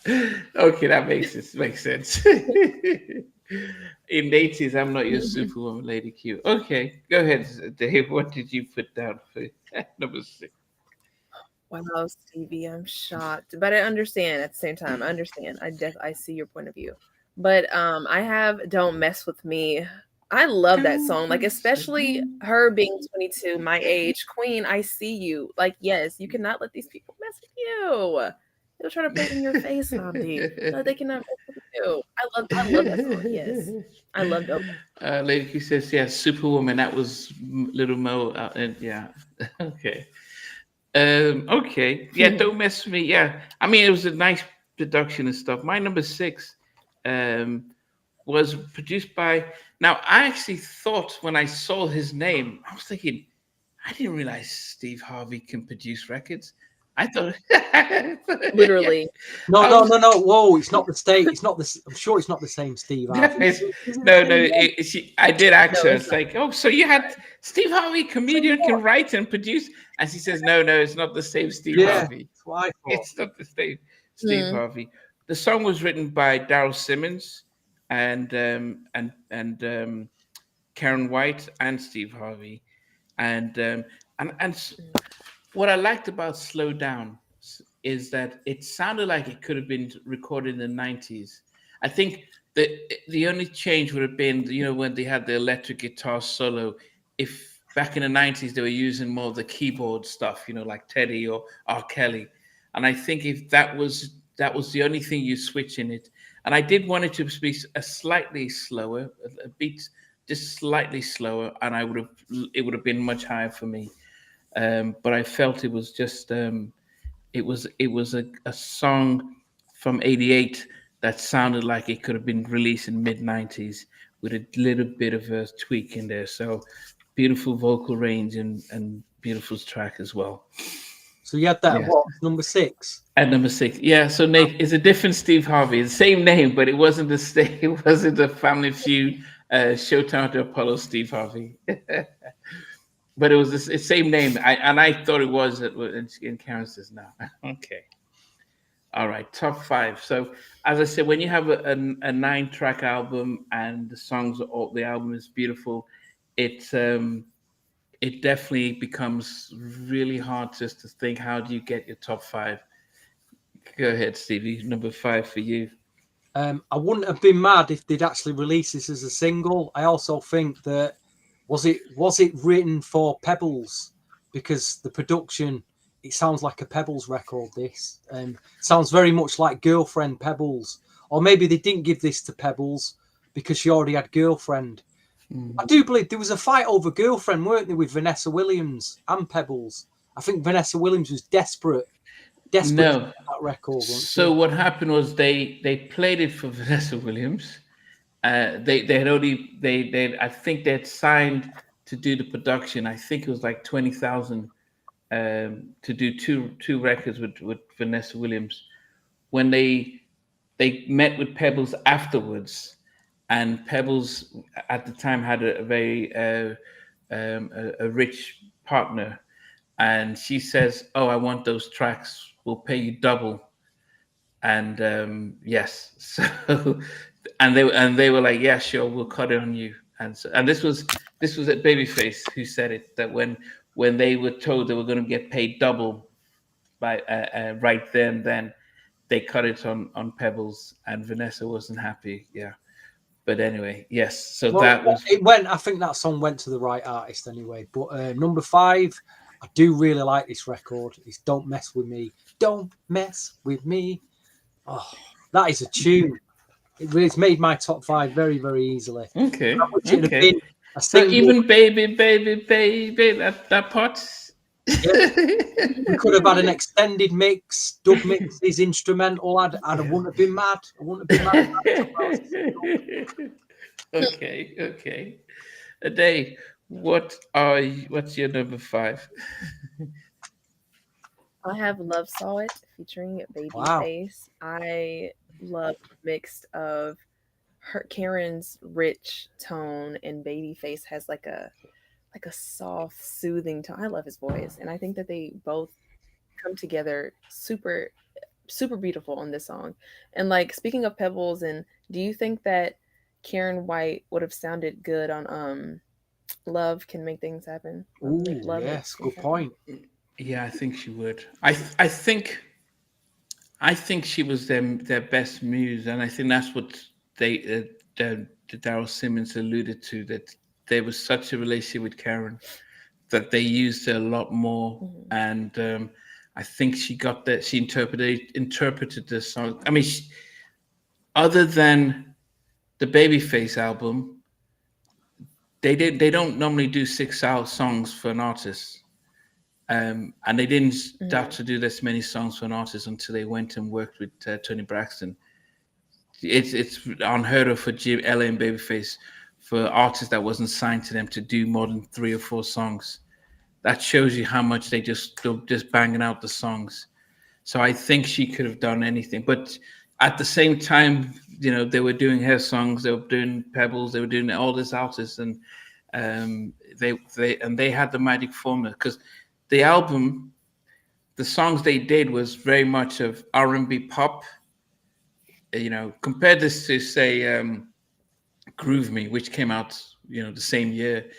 19. Okay, that makes sense. In the 80s, I'm not your Superwoman, Lady Q. Okay, go ahead, Dave. What did you put down for number 6? Wow, Stevie, I'm shocked, but I understand at the same time. I understand. I see your point of view, but I have "Don't Mess With Me." I love that song, like especially her being 22, my age. Queen, I see you. Like, yes, you cannot let these people mess with you. They'll try to put it in your face, Andy. No, they cannot mess with you. I love that song. Yes, I love it. Lady Q says, "Yeah, Superwoman." That was Little Mo, and yeah, okay, okay, yeah. Don't Mess with Me. Yeah, I mean, it was a nice production and stuff. My number 6, was produced by. Now, I actually thought when I saw his name, I was thinking, I didn't realize Steve Harvey can produce records. I thought literally. No. Whoa, it's not the same. It's not the. I'm sure it's not the same Steve Harvey. No. I did ask her. It's like, oh, so you had Steve Harvey, comedian, can write and produce, and she says, no, it's not the same Steve Harvey. It's not the same Steve Harvey. The song was written by Daryl Simmons and Karyn White and Steve Harvey, and what I liked about "Slow Down" is that it sounded like it could have been recorded in the 90s. I think the only change would have been, when they had the electric guitar solo. If back in the 90s they were using more of the keyboard stuff, like Teddy or R. Kelly, and I think if that was the only thing you switch in it. and I did want it to be a slightly slower, a beat just slightly slower, and it would have been much higher for me. But I felt it was just it was a song from '88 that sounded like it could have been released in mid-'90s with a little bit of a tweak in there. So beautiful vocal range and beautiful track as well. So you had that at what, number 6? At number 6, yeah. So Nate, it's a different Steve Harvey, the same name, but it wasn't it wasn't the Family Feud, Showtime to Apollo Steve Harvey. But it was the same name, I thought it was in Karyn says no. Okay, all right, top 5. So as I said, when you have a 9-track album and the album is beautiful, it definitely becomes really hard just to think, how do you get your top 5? Go ahead, Stevie. Number 5 for you. I wouldn't have been mad if they'd actually released this as a single. I also think that was it written for Pebbles, because the production, it sounds like a Pebbles record. This sounds very much like Girlfriend Pebbles, or maybe they didn't give this to Pebbles because she already had Girlfriend. I do believe there was a fight over Girlfriend, weren't there, with Vanessa Williams and Pebbles? I think Vanessa Williams was desperate No. for that record. So what happened was they played it for Vanessa Williams. They had I think they had signed to do the production. I think it was like 20,000 to do two records with Vanessa Williams. When they met with Pebbles afterwards, and Pebbles at the time had a very a rich partner, and she says, "Oh, I want those tracks. We'll pay you double." And yes, so and they were like, "Yeah, sure, we'll cut it on you." And this was at Babyface who said it, that when they were told they were going to get paid double by right then they cut it on Pebbles, and Vanessa wasn't happy. Yeah. But anyway, yes. So that was it. I think that song went to the right artist anyway. But number 5, I do really like this record. It's "Don't Mess With Me." Don't mess with me. Oh, that is a tune. It's made my top 5 very, very easily. Okay. So even baby, that part. Yeah. We could have had an extended mix, dub mixes, instrumental. I wouldn't have been mad. I wouldn't have been mad. Okay. Ade, what's your number 5? I have Love Saw It featuring Babyface. Wow. I love the mix of Karyn's rich tone, and Babyface has like a soft, soothing tone. I love his voice, and I think that they both come together super, super beautiful on this song. And like, speaking of Pebbles, and do you think that Karyn White would have sounded good on Love Can Make Things Happen? Ooh, yes, good point. Yeah, I think she would. I think she was their best muse, and I think that's what Daryl Simmons alluded to, that there was such a relationship with Karyn that they used her a lot more. Mm-hmm. And I think she got that. She interpreted the song. I mean, other than the Babyface album, they don't normally do 6-hour songs for an artist. And they didn't start to do this many songs for an artist until they went and worked with Tony Braxton. It's unheard of for LA and Babyface, for artists that wasn't signed to them, to do more than 3 or 4 songs. That shows you how much they're just banging out the songs. So I think she could have done anything. But at the same time, they were doing her songs, they were doing Pebbles, they were doing all these artists, and they had the magic formula, because the album, the songs they did was very much of R&B pop. Compare this to, say, Groove Me, which came out, the same year.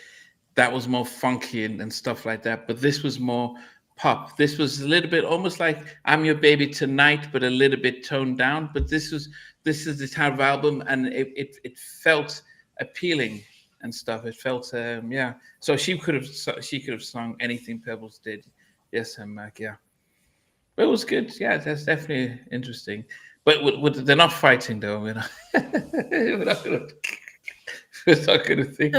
That was more funky and stuff like that. But this was more pop. This was a little bit almost like I'm Your Baby Tonight, but a little bit toned down. But this is the type of album, and it felt appealing and stuff. It felt So she could have sung anything Pebbles did. Yes, and Mac, yeah. But it was good. Yeah, that's definitely interesting. But they're not fighting though. We're not, we're not going to think.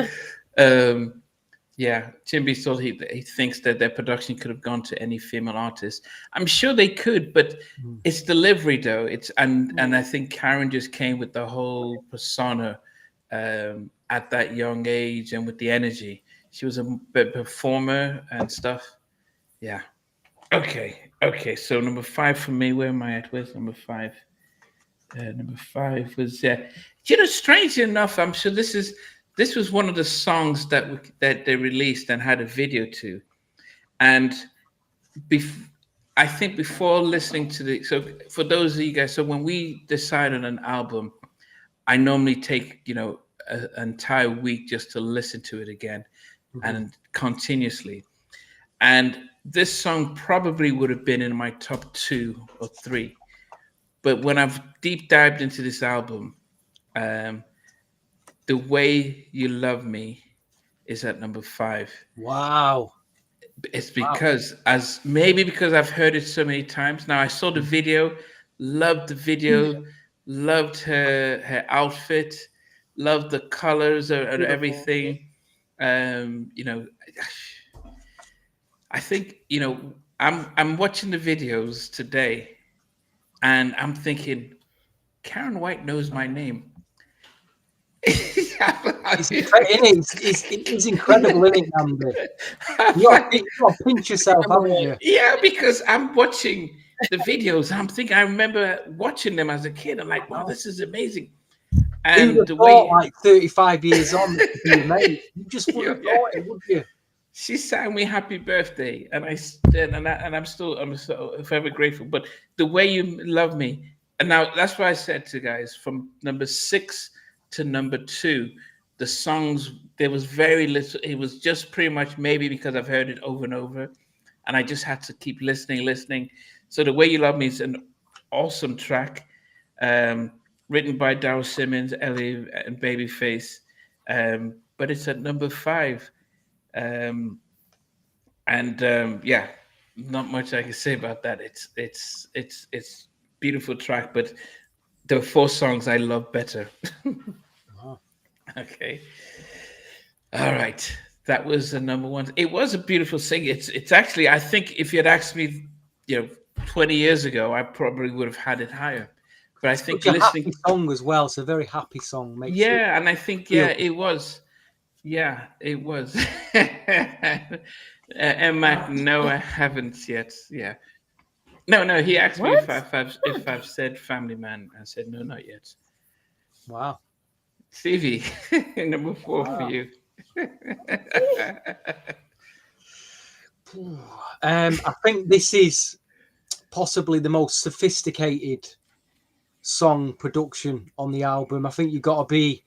Yeah, Chimby thought he thinks that their production could have gone to any female artist. I'm sure they could, but it's delivery though. And I think Karyn just came with the whole persona at that young age and with the energy. She was a performer and stuff. Yeah. Okay. So number 5 for me. Where am I at? Where's number 5? Number 5 was strangely enough, I'm sure this was one of the songs that they released and had a video to, and I think before listening to so for those of you guys, so when we decide on an album, I normally take an entire week just to listen to it again and continuously, and this song probably would have been in my top 2 or 3, but when I've deep dived into this album, The Way You Love Me is at number 5. Wow. It's because because I've heard it so many times. Now I saw the video, loved the video, loved her outfit, loved the colors and everything. I think, I'm watching the videos today and I'm thinking, Karyn White knows my name. It's incredible, isn't it, Andy? You got to pinch yourself, haven't you? Yeah, because I'm watching the videos. I'm thinking, I remember watching them as a kid. I'm like, wow, this is amazing. And the way, like 35 years on, mate, you just wouldn't have thought it, would you? She sang me "Happy Birthday," and I'm so forever grateful. But The Way You Love Me, and now that's why I said to guys, from number 6 to number 2, the songs, there was very little. It was just pretty much maybe because I've heard it over and over, and I just had to keep listening. So The Way You Love Me is an awesome track, written by Darryl Simmons, Ellie, and Babyface, but it's at number 5. Not much I can say about that. It's beautiful track, but there are 4 songs I love better. Wow. Okay. All right. That was the number 1. It was a beautiful sing. It's actually, I think if you had asked me, 20 years ago, I probably would have had it higher. But I think it's a happy song as well. It's a very happy song. And I think it was. Yeah, it was. Mac, no, I haven't yet. Yeah. No, he asked me if I've said Family Man. I said, no, not yet. Wow. Stevie, number 4 for you. I think this is possibly the most sophisticated song production on the album. I think you've got to be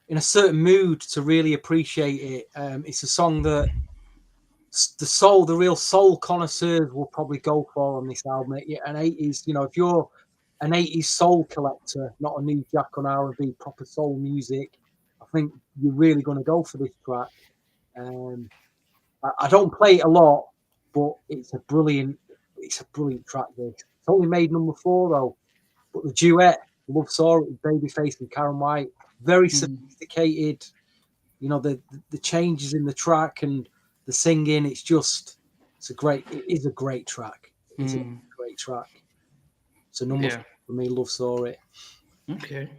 in a certain mood to really appreciate it. It's a song that the real soul connoisseurs will probably go for on this album. An 80s, if you're an 80s soul collector, not a new Jack on R&B, proper soul music, I think you're really going to go for this track. I don't play it a lot, but it's a brilliant track. This. It's only made number 4 though, but the duet, Love Saw It with Babyface and Karyn White, very sophisticated. The changes in the track and the singing, it is a great track. It's a great track. So number 4 for me, Love Saw It. Okay.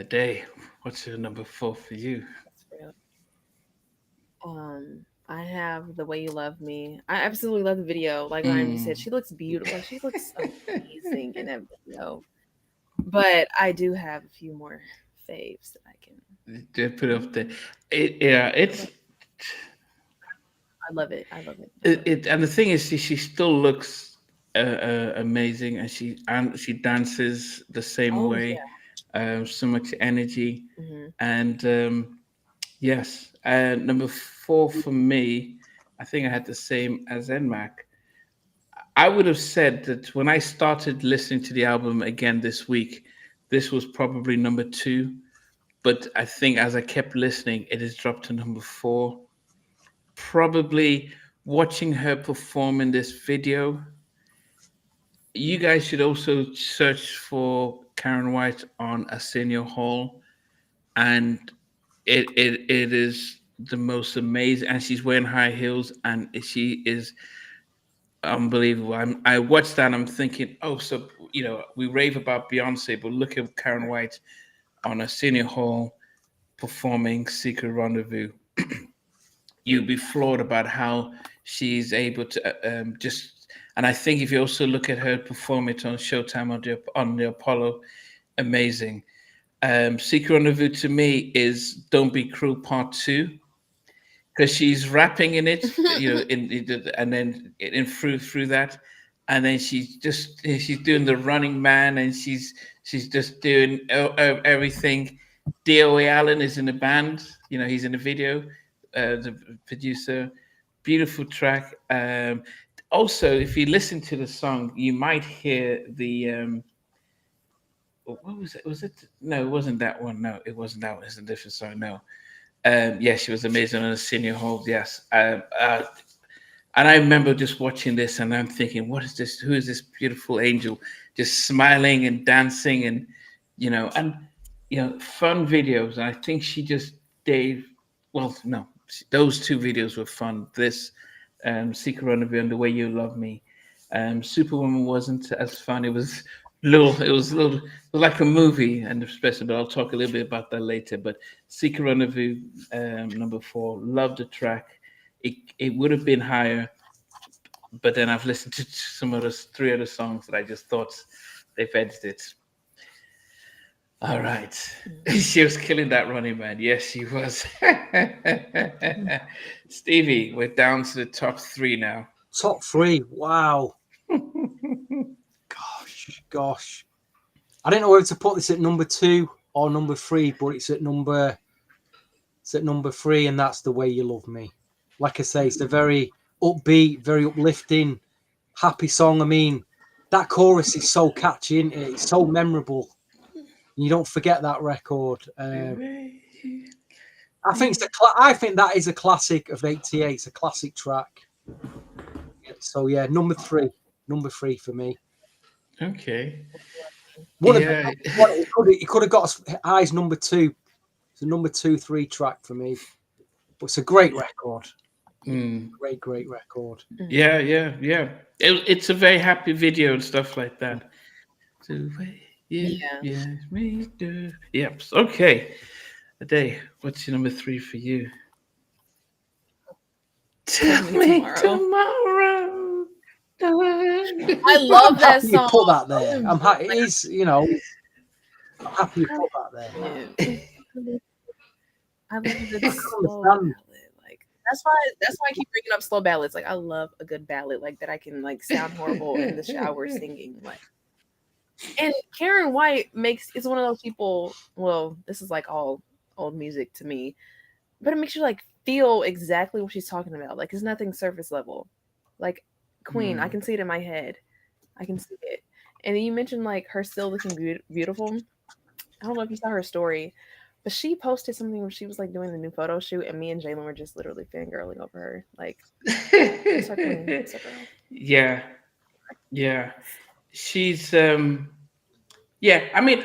Day, what's your number 4 for you? I have The Way You Love Me. I absolutely love the video. Like Ryan said, she looks beautiful. She looks amazing in that video. But I do have a few more faves that I can put up there. I love it. And the thing is, she still looks amazing, and she dances the same way. Yeah. So much energy, and yes. Number 4 for me, I think I had the same as NMAC. I would have said that when I started listening to the album again this week, this was probably number 2. But I think as I kept listening, it has dropped to number 4. Probably watching her perform in this video, you guys should also search for Karyn White on Arsenio Hall, and it is the most amazing. And she's wearing high heels, and she is unbelievable. I watched that and I'm thinking, oh, so we rave about Beyonce, but look at Karyn White on Arsenio Hall performing Secret Rendezvous. You'd be floored about how she's able to just. And I think if you also look at her perform it on Showtime on the Apollo, amazing. Secret Rendezvous to me is Don't Be Cruel Part 2, because she's rapping in it, and then through that, and then she's doing the running man, and she's just doing everything. D.O.A. Allen is in the band, he's in the video, the producer. Beautiful track. Also, if you listen to the song, you might hear the what was it? Was it? No, it wasn't that one. No, it wasn't that one. It's a different song. No. Yeah, she was amazing on the Senior Hall. Yes. And I remember just watching this and I'm thinking, what is this? Who is this beautiful angel just smiling and dancing and fun videos. And I think she just gave, those two videos were fun. This Secret Rendezvous and The Way You Love Me. Superwoman wasn't as fun. It was like a movie, and especially, but I'll talk a little bit about that later. But Secret Rendezvous, number 4, loved the track. It would have been higher, but then I've listened to some of the 3 other songs that I just thought they've edged it. All right. She was killing that running man. Yes, she was. Stevie, we're down to the top 3 now. Top 3. Wow. Gosh. I don't know whether to put this at number 2 or number 3, but it's at number 3, and that's The Way You Love Me. Like I say, it's a very upbeat, very uplifting, happy song. I mean, that chorus is so catchy, isn't it? It's so memorable. You don't forget that record. I think that is a classic of '88. It's a classic track. So yeah, number 3 for me. Okay. It could have got as high as number 2. It's a number 2-3 track for me. But it's a great record. Great record. Yeah. It's a very happy video and stuff like that. Yep. Okay. Ade, what's your number 3 for you? Tell me tomorrow. I love that song. You put that there. I'm happy. It is, I'm happy you put that there. I love the slow ballad. Like that's why I keep bringing up slow ballads. Like I love a good ballad like that. I can like sound horrible in the shower singing. Like, and Karyn White is one of those people. Well, this is like all old music to me, but it makes you like feel exactly what she's talking about. Like it's nothing surface level. Like Queen, I can see it in my head. I can see it. And you mentioned like her still looking beautiful. I don't know if you saw her story, but she posted something where she was like doing the new photo shoot, and me and Jalen were just literally fangirling over her. Like, it's her queen. It's her girl. Yeah. She's I mean,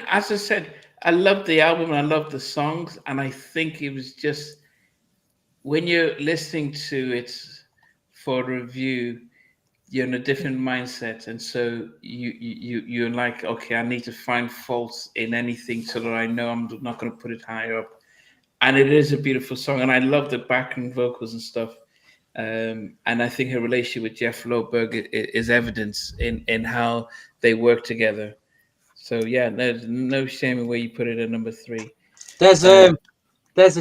as I said, I love the album and I love the songs, and I think it was just when you're listening to it for review, you're in a different mindset, and so you're like, okay, I need to find faults in anything so that I know I'm not going to put it higher up. And it is a beautiful song, and I love the background vocals and stuff. And I think her relationship with Jeff Loberg is evidence in how they work together. So yeah, there's no shame in where you put it at number 3. There's a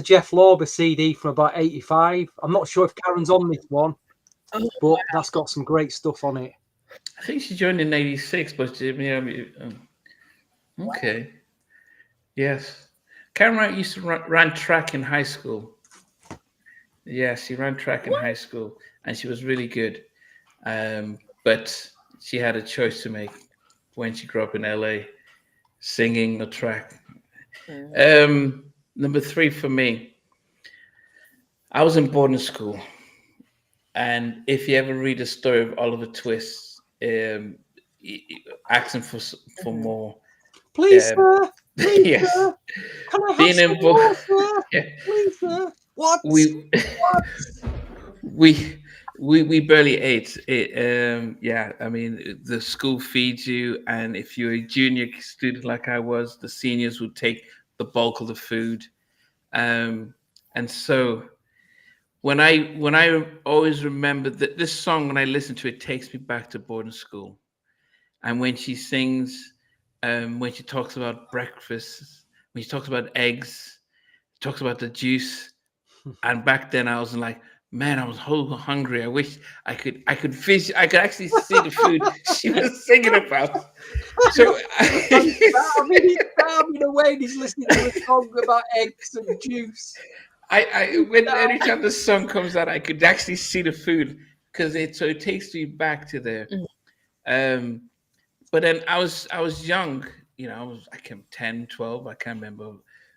Jeff Lorber CD from about '85. I'm not sure if Karen's on this one. But that's got some great stuff on it. I think she joined in '86, but okay. Yes. Karyn White used to run track in high school. Yes, she ran track in high school, and she was really good. But she had a choice to make when she grew up in LA, singing or track. Number 3 for me. I was in boarding school. And if you ever read the story of Oliver Twist, asking for more. Please, sir. Please, Yes. sir. Can I have Being some involved. more, sir? Yeah. Please, sir. What? We barely ate it. Yeah, I mean, the school feeds you, and if you're a junior student like I was, the seniors would take the bulk of the food. And so when I always remember that this song, when I listen to it, takes me back to boarding school. And when she sings, when she talks about breakfast, when she talks about eggs, talks about the juice. And back then I was like, man, I was so hungry. I wish I could actually see the food she was singing about. So I mean, he's starving away and he's listening to a song about eggs and juice. Anytime the song comes out, I could actually see the food because it takes me back to there. But then I was young, I came 10, 12, I can't remember.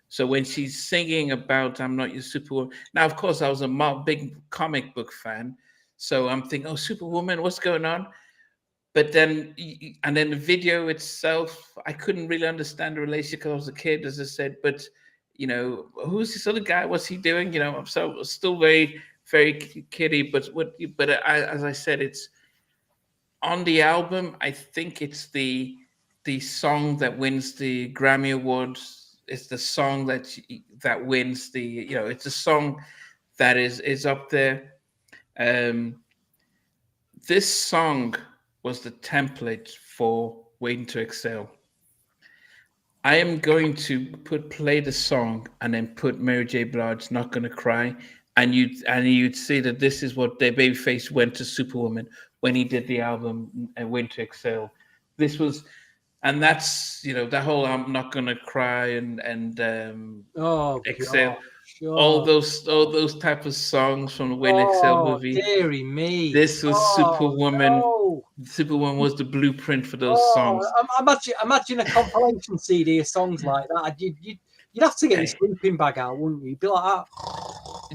So when she's singing about "I'm Not Your Superwoman," now of course I was a big comic book fan, so I'm thinking, "Oh, Superwoman, what's going on?" But then, and then the video itself, I couldn't really understand the relationship because I was a kid, as I said. But who's this other guy? What's he doing? I'm still very, very kiddie. But as I said, it's on the album. I think it's the song that wins the Grammy Awards. It's the song that wins the, it's a song that is up there. This song was the template for Waiting to Excel. I am going to play the song and then put Mary J. Blige's "Not Gonna Cry," and you'd see that this is what the Babyface went to Superwoman when he did the album Waiting to Excel. This was. And that's that whole "I'm Not Gonna Cry" and Excel, all those type of songs from the Win Excel movie. Dearie me! This was Superwoman. No. Superwoman was the blueprint for those songs. Imagine a compilation CD of songs like that. You'd have to get your sleeping bag out, wouldn't you? You'd be like that.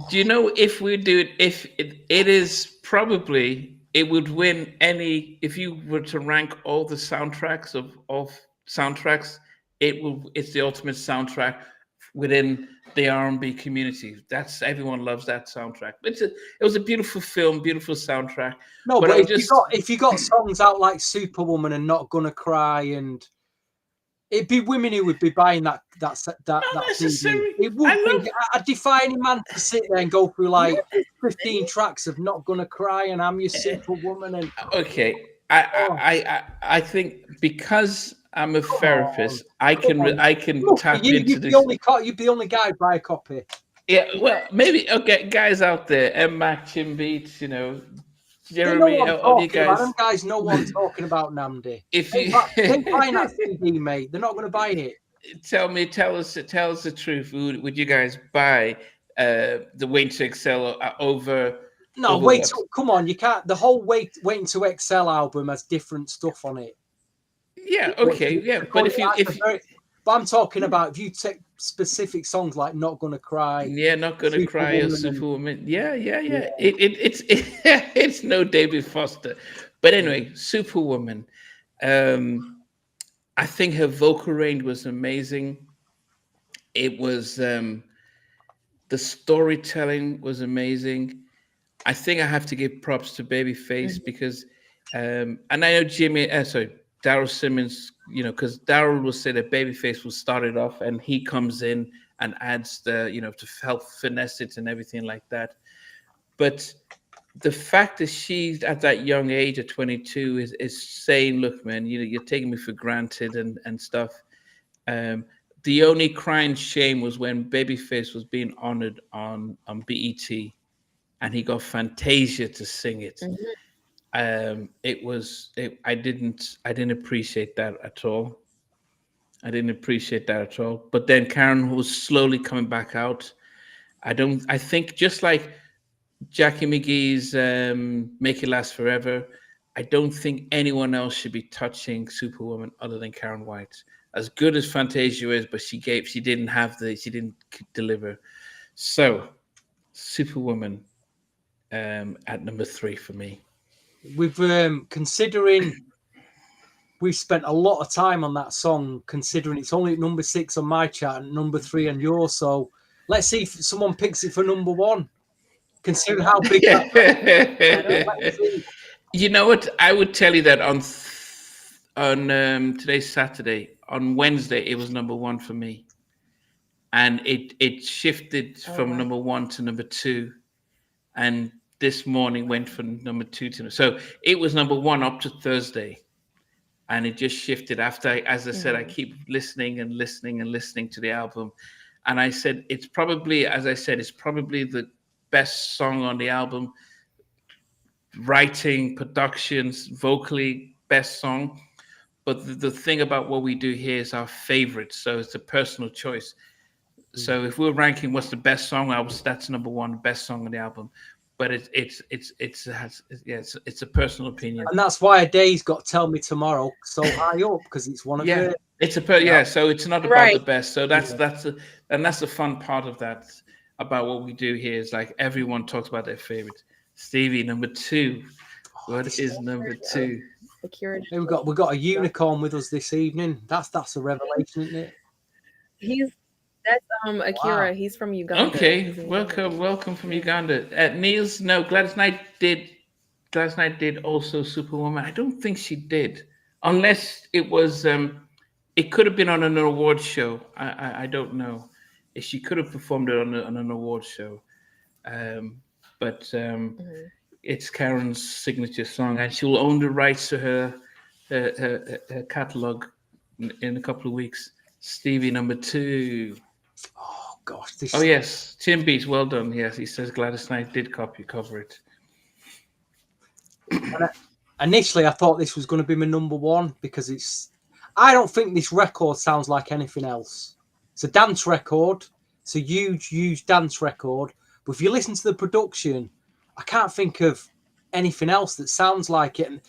Do you know if we do it? If it is probably. It would win if you were to rank all the soundtracks of soundtracks, it's the ultimate soundtrack within the R&B community. Everyone loves that soundtrack. It was a beautiful film, beautiful soundtrack. No, but if you got songs out like Superwoman and Not Gonna Cry, and it'd be women who would be buying that CD. It would be. I defy any man to sit there and go through like 15 tracks of "Not Gonna Cry" and "I'm Your Superwoman." And I think because I'm a therapist, I can tap into this. You'd be the only guy to buy a copy. Yeah, well, maybe guys out there, Mac, Chim Beats, Jeremy, all you guys. Them guys know what I'm talking about, Namdi. If you ain't buying that CD, mate, they're not going to buy it. Tell us the truth. Would you guys buy the Waiting to Excel over? No, wait. Come on, you can't. The whole Waiting to Excel album has different stuff on it. Yeah. Okay. Yeah. But but I'm talking about if you take specific songs like "Not Gonna Cry." Yeah, "Not Gonna Cry" or Superwoman. Yeah. It's no David Foster, but anyway, Superwoman. I think her vocal range was amazing. It was the storytelling was amazing. I think I have to give props to Babyface because, and I know Daryl Simmons, because Daryl will say that Babyface will start it off and he comes in and adds the, to help finesse it and everything like that. But the fact that she's at that young age at 22 is saying, look, man, you're taking me for granted and stuff. The only crying shame was when Babyface was being honored on BET and he got Fantasia to sing it. Mm-hmm. I didn't appreciate that at all. But then Karyn was slowly coming back out. I think just like Jackie McGee's "Make It Last Forever," I don't think anyone else should be touching Superwoman other than Karyn White. As good as Fantasia is, but she didn't deliver. So Superwoman at number 3 for me. With considering we've spent a lot of time on that song, considering it's only at number 6 on my chart and number 3 on yours. So let's see if someone picks it for number 1. Considering how big that. You know what? I would tell you that on today's Saturday. On Wednesday, it was number 1 for me, and it shifted from number 1 to number 2, and this morning went from number 2 to. So it was number 1 up to Thursday, and it just shifted after. As I said, I keep listening and listening and listening to the album, and I said it's probably, as I said, it's probably the best song on the album. Writing, productions, vocally, best song. But the thing about what we do here is our favorite, so it's a personal choice. So if we're ranking what's the best song, that's number 1, best song on the album. But it's a personal opinion, and that's why Ada's got Tell Me Tomorrow so high up, because it's one of the. So it's not about the best. So that's the fun part of that about what we do here is like everyone talks about their favorite. Stevie, number 2. What is number 2? We've got a unicorn with us this evening. That's a revelation, isn't it? That's Akira. Wow. He's from Uganda. Okay, welcome from Uganda. Niels, no, Gladys Knight did also Superwoman. I don't think she did, unless it was. It could have been on an award show. I don't know if she could have performed it on an award show. But it's Karyn's signature song, and she'll own the rights to her catalog in a couple of weeks. Stevie, number 2. Oh gosh! Yes, Tim Beats, well done. Yes, he says Gladys Knight did cover it. Initially, I thought this was going to be my number 1 because I don't think this record sounds like anything else. It's a dance record. It's a huge dance record. But if you listen to the production, I can't think of anything else that sounds like it. And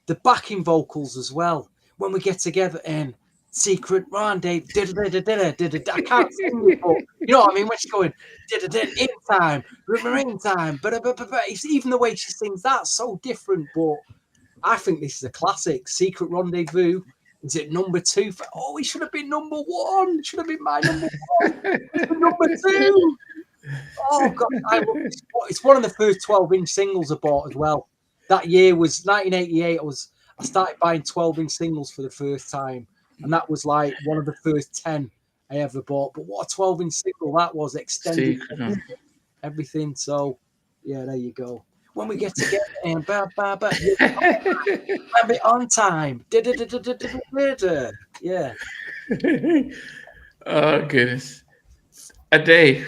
the backing vocals as well. When we get together and secret rendezvous, I can't sing it, but you know what I mean? When she's going, in time, in time, but it's even the way she sings, that's so different. But I think this is a classic. Secret Rendezvous is at number 2. It should have been number 1. It should have been my number 1. Number 2. Oh God! It's one of the first 12-inch singles I bought as well. That year was 1988. I started buying 12-inch singles for the first time, and that was like one of the first 10 I ever bought. But what a 12-inch single that was! Extended everything. So yeah, there you go. When we get together and I'll be on time. Yeah. Oh goodness. A day.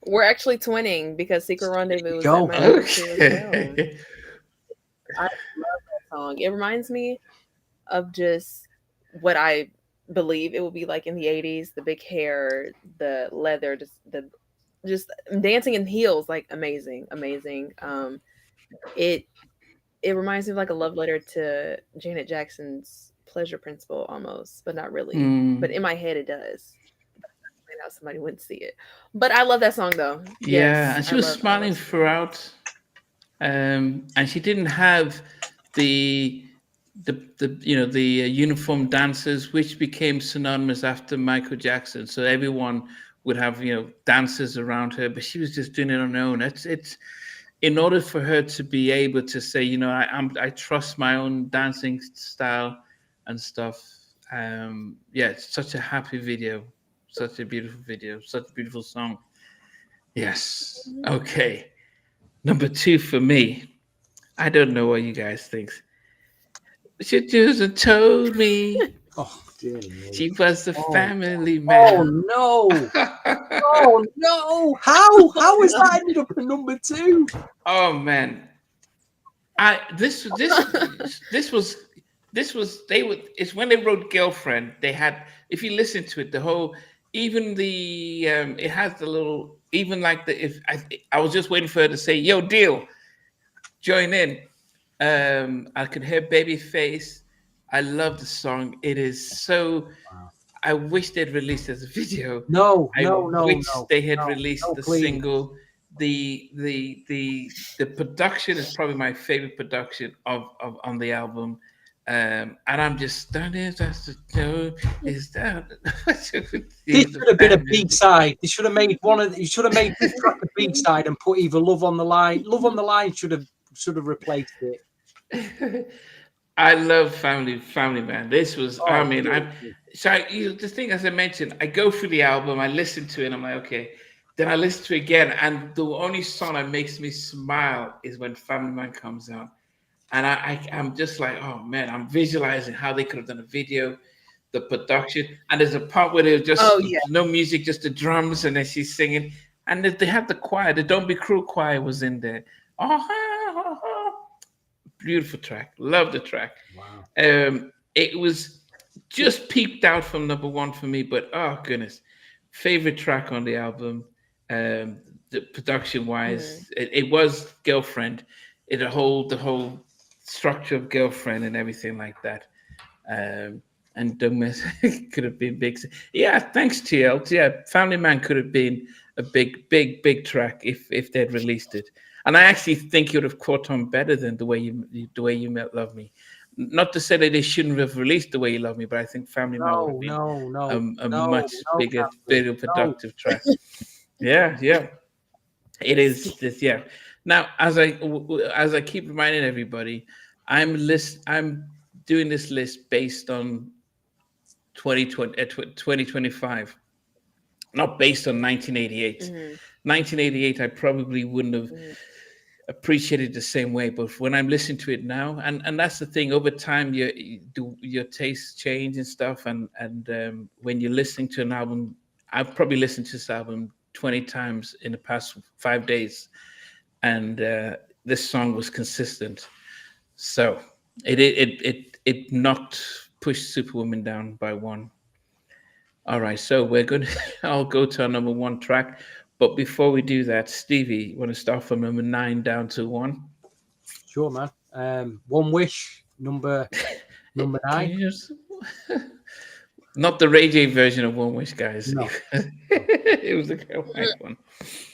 We're actually twinning because Secret Rendezvous is my number 2 as well. I love that song. It reminds me of just what I believe it would be like in the 80s, the big hair, the leather, just dancing in heels, like amazing. It reminds me of like a love letter to Janet Jackson's Pleasure Principle almost, but not really. But in my head it does. How somebody wouldn't see it, but I love that song though. Yeah, and she was smiling throughout, and she didn't have the uniform dancers, which became synonymous after Michael Jackson. So everyone would have dancers around her, but she was just doing it on her own. It's in order for her to be able to say, I trust my own dancing style and stuff. It's such a happy video. Such a beautiful video, such a beautiful song. Yes. Okay. Number 2 for me. I don't know what you guys think. She just told me. Oh, dear. She was the family man. Oh no! Oh no! How is that ended up at number 2? Oh man! It's when they wrote Girlfriend. They had, if you listen to it, the whole. Even the it has the little, even like I was just waiting for her to say, "Yo, deal, join in." I could hear Babyface. I love the song. It is so. Wow. I wish they'd released it as a video. No. They had released the single the production is probably my favorite production of on the album. And I'm just standing. That's the show is down. This should have been a B side. They should have made You should have made this track a B side and put either "Love on the Line." "Love on the Line" should have replaced it. I love Family Man. This was. I mean, the thing, as I mentioned, I go through the album, I listen to it, I'm like, okay. Then I listen to it again, and the only song that makes me smile is when Family Man comes out. And I'm just like, oh man, I'm visualizing how they could have done a video, the production. And there's a part where there's just no music, just the drums, and then she's singing. And they had the choir, the Don't Be Cruel choir was in there. Beautiful track. Love the track. Wow. It was just peaked out from number one for me, but oh goodness. Favorite track on the album. The production wise, it was Girlfriend. The whole structure of Girlfriend and everything like that. And Don't Mess could have been big. Yeah, thanks TL. Yeah, Family Man could have been a big track if they'd released it. And I actually think it would have caught on better than the way you love me. Not to say that they shouldn't have released The Way You Love Me, but I think Family Man would have been a much bigger productive track. Yeah. It is this. Yeah. Now, as I keep reminding everybody, I'm doing this list based on 2025, not based on 1988. 1988, I probably wouldn't have appreciated the same way, but when I'm listening to it now, and that's the thing, over time your tastes change and stuff, and when you're listening to an album, I've probably listened to this album 20 times in the past 5 days, and this song was consistent, so it pushed Superwoman down by one. All right, so I'll go to our number one track. But before we do that, Stevie, you want to start from number 9 down to 1? Sure, man. One Wish, number 9. Not the Ray J version of One Wish, guys. No. It was the Karyn White one.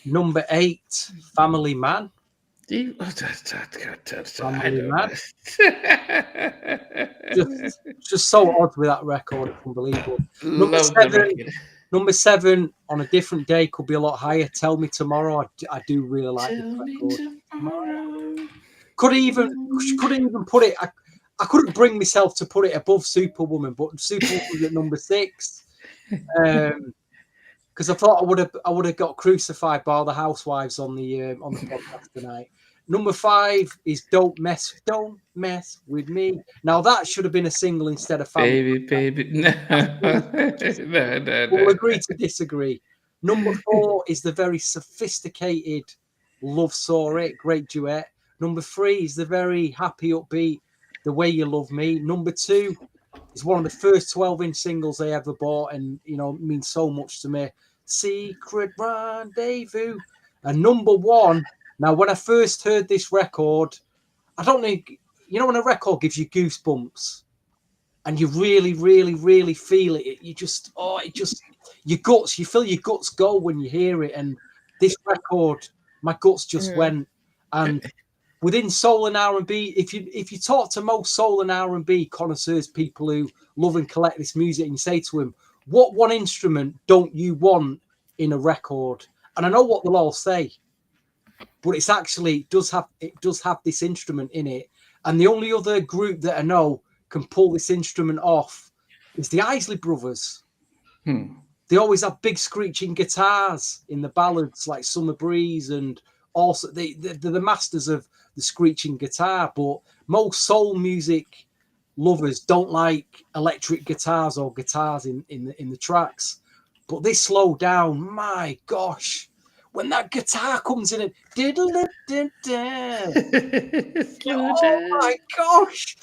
Number 8, Family Man. Family Man. just so odd with that record. Unbelievable. Number 7, On a Different Day, could be a lot higher. Tell Me Tomorrow. I do really like this record. Couldn't even put it. I couldn't bring myself to put it above Superwoman, but Superwoman was at number 6. Because I thought I would have got crucified by all the housewives on the podcast tonight. Number 5 is Don't Mess with Me. Now that should have been a single instead of Family. Baby. No. We'll agree to disagree. Number 4 is the very sophisticated Love Saw It, great duet. Number 3 is the very happy, upbeat The Way You Love Me. Number 2 is one of the first 12-inch singles I ever bought, and means so much to me. Secret Rendezvous. And number 1. Now, when I first heard this record, I don't think, when a record gives you goosebumps and you really, really, really feel it, you feel your guts go when you hear it. And this record, my guts just went. And within soul and R&B, if you talk to most soul and R&B connoisseurs, people who love and collect this music, and you say to them, what one instrument don't you want in a record? And I know what they'll all say. But it's actually does have this instrument in it, and the only other group that I know can pull this instrument off is the Isley Brothers. They always have big screeching guitars in the ballads like Summer Breeze, and also they're the masters of the screeching guitar. But most soul music lovers don't like electric guitars or guitars in the tracks. But this slow down, my gosh. When that guitar comes in and oh my gosh!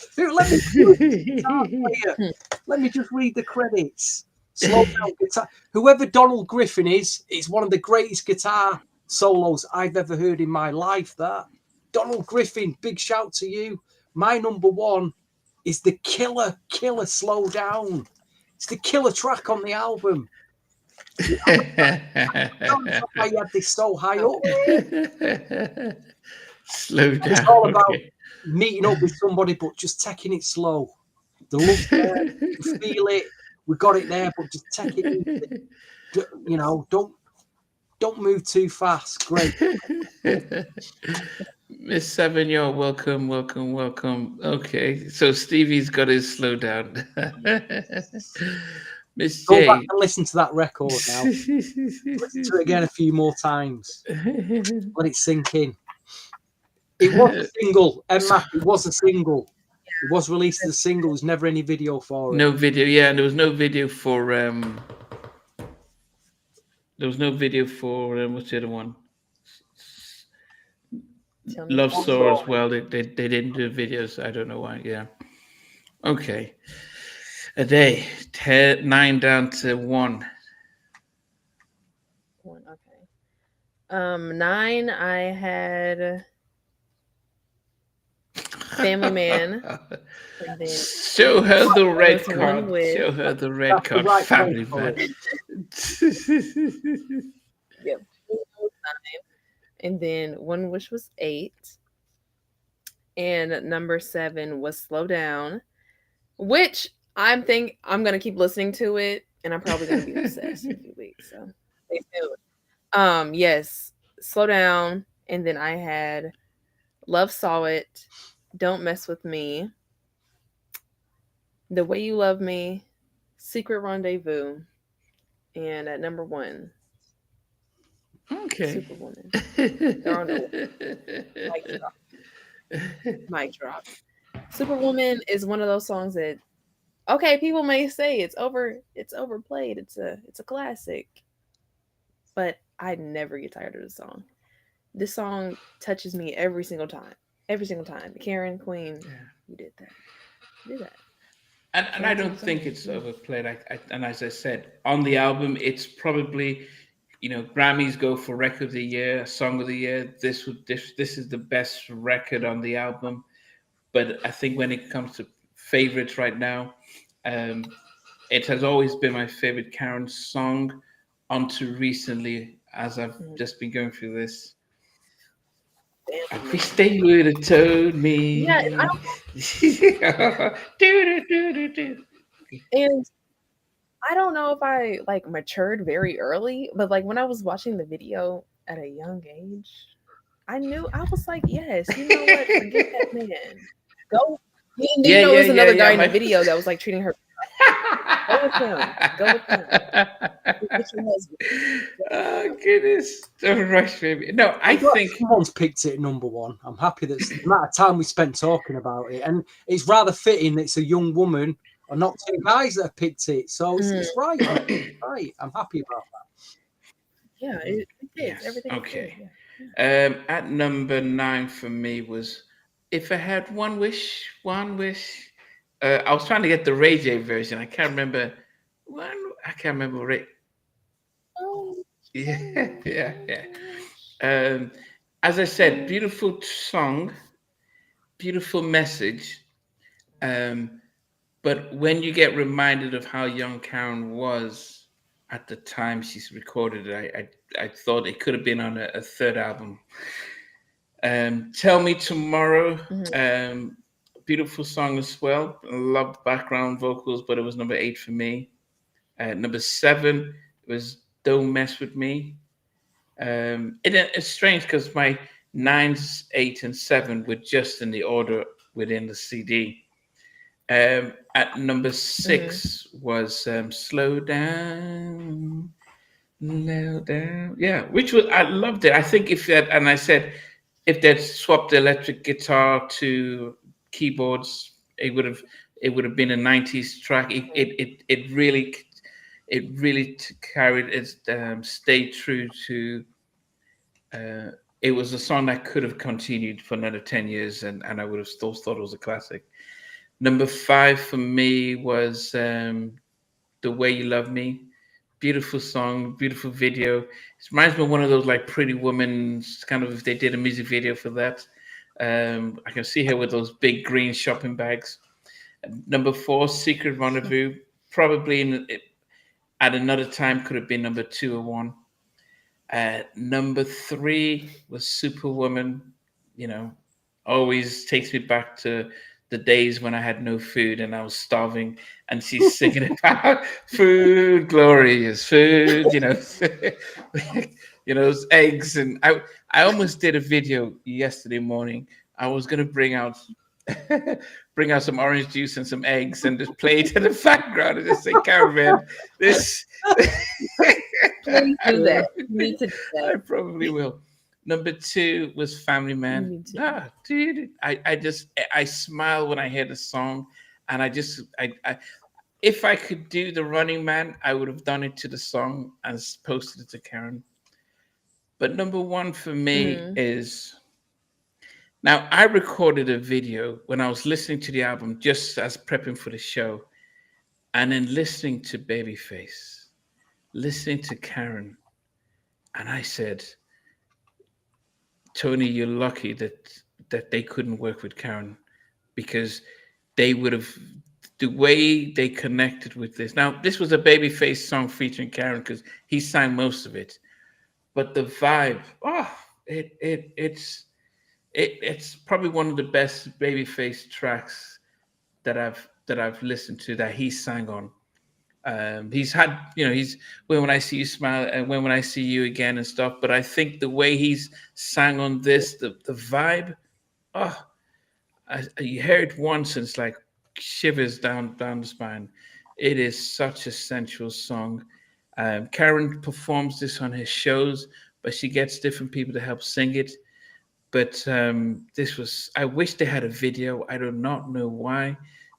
Let me just read the credits. Slow down guitar. Whoever Donald Griffin is one of the greatest guitar solos I've ever heard in my life. That Donald Griffin, big shout to you. My number 1 is the killer Slow Down. It's the killer track on the album. I had this so high up. Slow down. It's all about meeting up with somebody, but just taking it slow. The love there, you feel it. We got it there, but just take it easy. You know, don't move too fast. Great. Miss Seven, you're welcome. Okay, so Stevie's got his slow down. Miss Go J. back and listen to that record now. Listen to it again a few more times. Let it sink in. It was a single, Mac. It was a single. It was released as a single. There's never any video for it. No video, yeah, and there was no video for what's the other one? Love Sore as well. They didn't do videos. I don't know why. Yeah. Okay. A day. 9 down to 1. 1, okay. 9, I had Family Man. And then Show her the red card. Show her the red card. Right, Family Man. Yep. 9. And then One Wish was 8. And number 7 was Slow Down, which I'm gonna keep listening to it, and I'm probably gonna be obsessed in a few weeks. So stay tuned. Yes, Slow Down, and then I had Love Saw It, Don't Mess With Me, The Way You Love Me, Secret Rendezvous, and at number 1, Okay. Superwoman. There are no mic drop. Superwoman is one of those songs that, okay, people may say it's overplayed. It's a classic, but I never get tired of the song. This song touches me every single time. Karyn, Queen, you did that. And I don't think it's overplayed. And as I said, on the album, it's probably, Grammys go for record of the year, song of the year. This is the best record on the album. But I think when it comes to favorites right now, it has always been my favorite Karyn song until recently, as I've just been going through this. I wish they would have told me. Yeah, and I don't know if I matured very early, but when I was watching the video at a young age, I was like, yes, you know what? Forget that man. Go. There was another guy in the video that was treating her. Go with him. Oh goodness! Don't rush, baby. No, I think someone's picked it at number 1. I'm happy that the amount of time we spent talking about it, and it's rather fitting that it's a young woman and not 2 guys that have picked it. So it's right. Right. I'm happy about that. Yeah, it is. Yes. Everything. Okay. Yeah. At number 9 for me was If I Had One Wish. I was trying to get the Ray J version. I can't remember. Ray. Oh. Yeah. As I said, beautiful song, beautiful message. But when you get reminded of how young Karyn was at the time she's recorded it, I thought it could have been on a third album. Tell Me Tomorrow. Beautiful song as well. I loved background vocals, but it was number 8 for me. Number 7 was Don't Mess With Me. It's strange because my 9s, 8, and 7 were just in the order within the CD. At number 6 was Slow Down. Yeah, which was, I loved it. I think if they'd swapped the electric guitar to keyboards, it would have been a 90s track. It really carried it, stayed true to it was a song that could have continued for another 10 years and I would have still thought it was a classic. Number 5 for me was The Way You Love Me. Beautiful song, beautiful video. It reminds me of one of those Pretty Woman, kind of, if they did a music video for that. I can see her with those big green shopping bags. Number 4, Secret Rendezvous. Probably at another time could have been number 2 or 1. Number 3 was Superwoman. You know, always takes me back to the days when I had no food and I was starving, and she's singing about food, glorious food, you know, those eggs. And I almost did a video yesterday morning. I was gonna bring out some orange juice and some eggs and just play it in the background and just say, Karyn, this. Please do that. You need to do that. I probably will. Number 2 was Family Man. Dude, I smile when I hear the song, and I if I could do the Running Man, I would have done it to the song and posted it to Karyn. But number 1 for me is, now I recorded a video when I was listening to the album just as prepping for the show, and then listening to Babyface, listening to Karyn, and I said, Tony, you're lucky that they couldn't work with Karyn, because they would have, the way they connected with this. Now, this was a Babyface song featuring Karyn because he sang most of it, but the vibe, it's probably one of the best Babyface tracks that I've listened to that he sang on. He's had, he's When I See You Smile and When I See You Again and stuff. But I think the way he's sang on this, the vibe, you hear it once and it's like shivers down the spine. It is such a sensual song. Karyn performs this on his shows, but she gets different people to help sing it. But I wish they had a video. I do not know why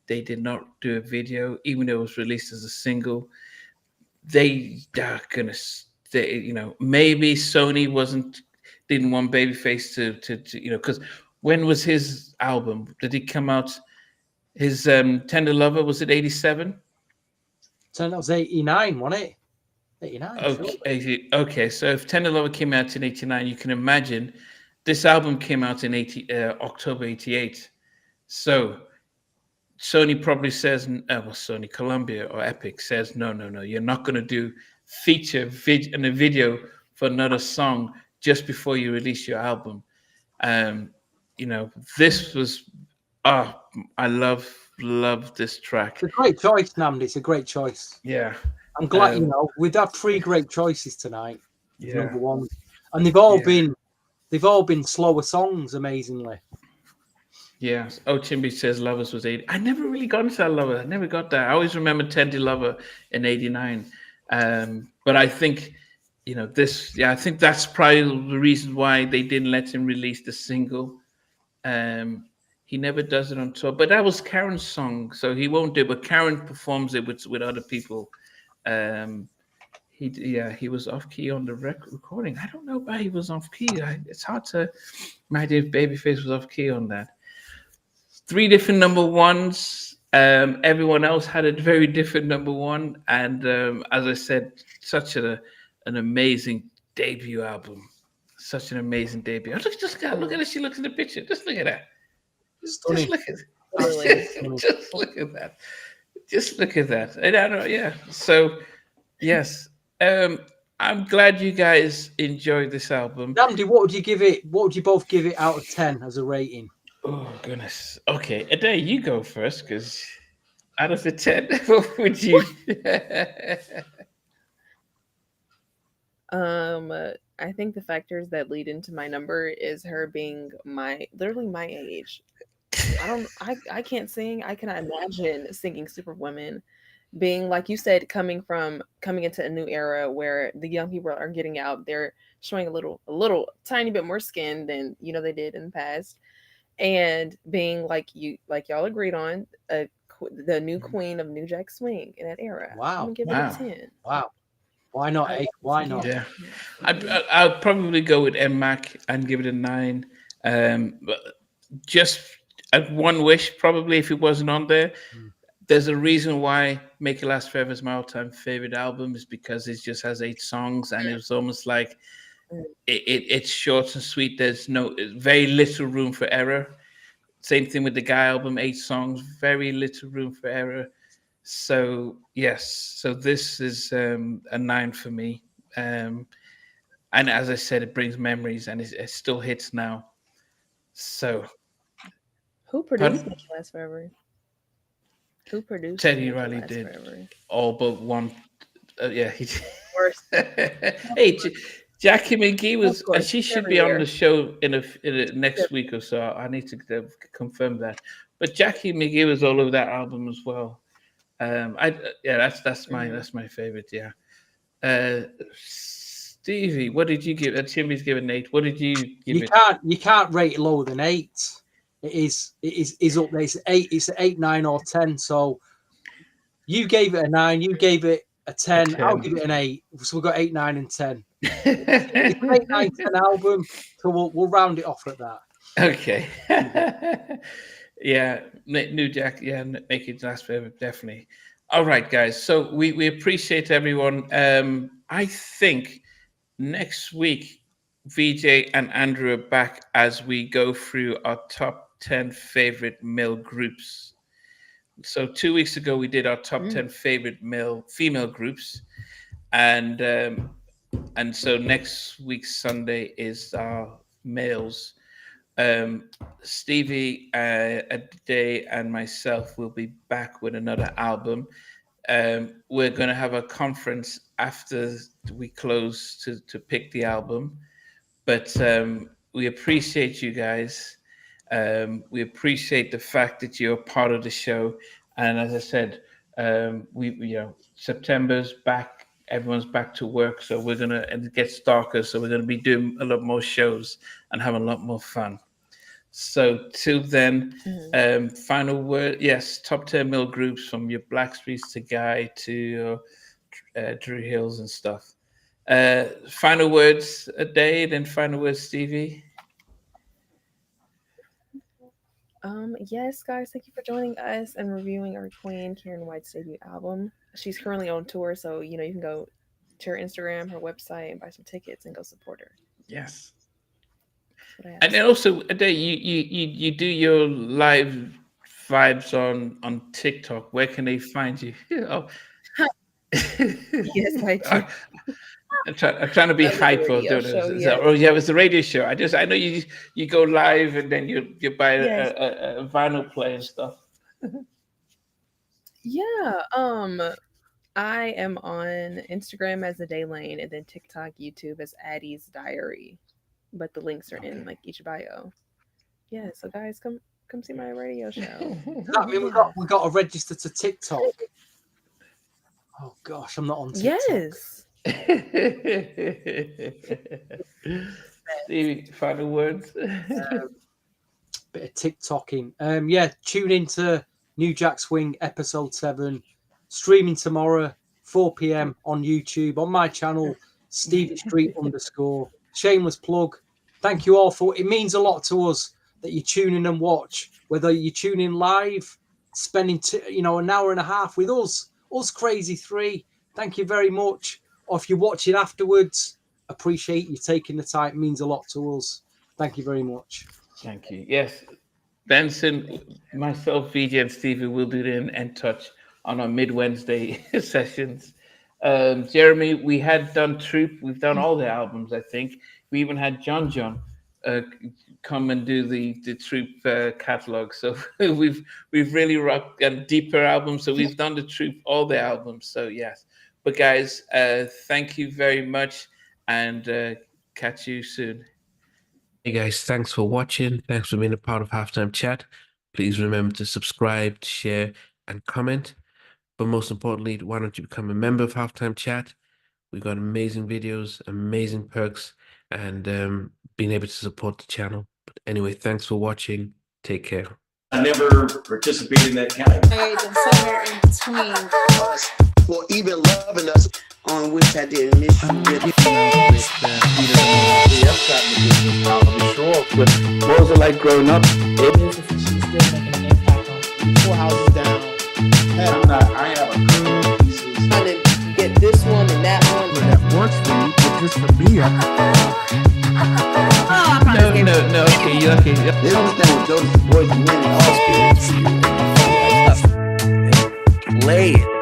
they did not do a video, even though it was released as a single. Maybe Sony didn't want Babyface to because when was his album? Did he come out? His Tender Lover, was it 87? So that was 89, wasn't it? 89. Okay, okay. So if Tender Lover came out in 89, you can imagine this album came out in October 88. So Sony probably says, Sony, Columbia or Epic says, no, you're not going to do feature in a video for another song just before you release your album. This was, I love this track. It's a great choice, Namdi. It's a great choice. Yeah. I'm glad, we've had 3 great choices tonight. Yeah. Number 1. And they've all been slower songs, amazingly. Yeah. Oh, Chimby says Lovers was 80. I never really got into that Lover. I never got that. I always remember Tender Lover in 89. But I think, I think that's probably the reason why they didn't let him release the single. He never does it on tour. But that was Karyn's song, so he won't do it. But Karyn performs it with other people. He was off key on the recording. I don't know why he was off key. It's hard to imagine if Babyface was off key on that. 3 different number 1s. Everyone else had a very different number 1. And as I said, such an amazing debut album. Such an amazing debut. Look at her. She looks in the picture. Just look at that. Just look at it. Just look at that. Just look at that. And I don't know, yeah. So, yes. I'm glad you guys enjoyed this album. Namdi, what would you give it? What would you both give it out of 10 as a rating? Oh, goodness. Okay, Ade, you go first, because out of the 10, what would you? I think the factors that lead into my number is her being literally my age. I can't sing. I cannot imagine singing Superwoman, being, like you said, coming into a new era where the young people are getting out. They're showing a little tiny bit more skin than they did in the past, and being like y'all agreed on, the new queen of New Jack Swing in that era. Wow. I'm gonna give it a 10. Wow. Why not 8? Why not? Yeah, I'll probably go with M-Mac and give it a 9. Just at one wish, probably, if it wasn't on there. There's a reason why Make It Last Forever is my all-time favorite album, is because it just has 8 songs, and it's almost like it's short and sweet. There's very little room for error. Same thing with the Guy album, 8 songs, very little room for error. So yes, so this is a 9 for me. And as I said, it brings memories, and it still hits now. So, Who produced Make It Last Forever? Who produced Teddy Riley did forever? All but one. Yeah, he did. Hey, Jackie McGee was, and she should be on the show in a next week or so. I need to confirm that. But Jackie McGee was all over that album as well. That's my favorite. Yeah. Stevie, what did you give? Timmy's given 8. What did you give it? You can't rate it lower than 8. It is up there. It's 8. It's 8, 9, or 10. So you gave it a 9. You gave it a 10. I'll give it an 8. So we've got 8, 9, and 10. It's an 8, 9, 10 album. So we'll round it off at that. Okay. Yeah, New Jack. Yeah, Make It Last Forever, definitely. All right, guys. So we appreciate everyone. I think next week, VJ and Andrew are back as we go through our top 10 favorite male groups. So 2 weeks ago, we did our top 10 favorite female groups, and so next week's Sunday is our males. Stevie, Ade, and myself will be back with another album. We're going to have a conference after we close to pick the album, but we appreciate you guys. We appreciate the fact that you're part of the show, and as I said, September's back. Everyone's back to work, so and it gets darker, so we're gonna be doing a lot more shows and having a lot more fun. So till then, final word. Yes, top 10 male groups, from your Blackstreets to Guy to Drew Hills and stuff. Final words, Ade, then final words, Stevie. Yes, guys, thank you for joining us and reviewing our queen, Karyn White's debut album. She's currently on tour, so you can go to her Instagram, her website, and buy some tickets and go support her. Yes. And then also, Ade, you do your live vibes on TikTok. Where can they find you? Oh. Yes, I do. I'm trying to be hyper. Oh yeah, it was the radio show. I know you go live and then you buy a vinyl player and stuff. Yeah. I am on Instagram as Ade Lane, and then TikTok, YouTube as Addie's Diary. But the links are in each bio. Yeah, so guys, come see my radio show. I mean, we got to register to TikTok. Oh gosh, I'm not on TikTok. Yes. Stevie, final words. Bit of TikToking. Tune into New Jack Swing episode 7, streaming tomorrow 4 p.m. on YouTube on my channel, Stevie Street _. Shameless plug. Thank you all for it. Means a lot to us that you tune in and watch. Whether you tune in live, spending an hour and a half with us crazy 3. Thank you very much. Or if you're watching afterwards, appreciate you taking the time. It means a lot to us. Thank you very much. Thank you. Yes, Benson, myself, VJ, and Stevie will do the end touch on our mid-Wednesday sessions. Jeremy, we had done Troop. We've done all the albums, I think. We even had John come and do the Troop catalog. So we've really rocked deeper albums. So we've done the Troop, all the albums. So yes. But guys, thank you very much, and catch you soon. Hey guys, thanks for watching. Thanks for being a part of Halftime Chat. Please remember to subscribe, share, and comment. But most importantly, why don't you become a member of Halftime Chat? We've got amazing videos, amazing perks, and being able to support the channel. But anyway, thanks for watching. Take care. I never participated in that kind of. And somewhere in between us, or even loving us, on which I didn't miss you. What was it like growing up? She's still making an impact on 4 houses down. I have a couple pieces. Trying to get this one and that one. That works for me, but just for me. No. Okay, you're okay. They don't understand what those boys win in all spirits. play it.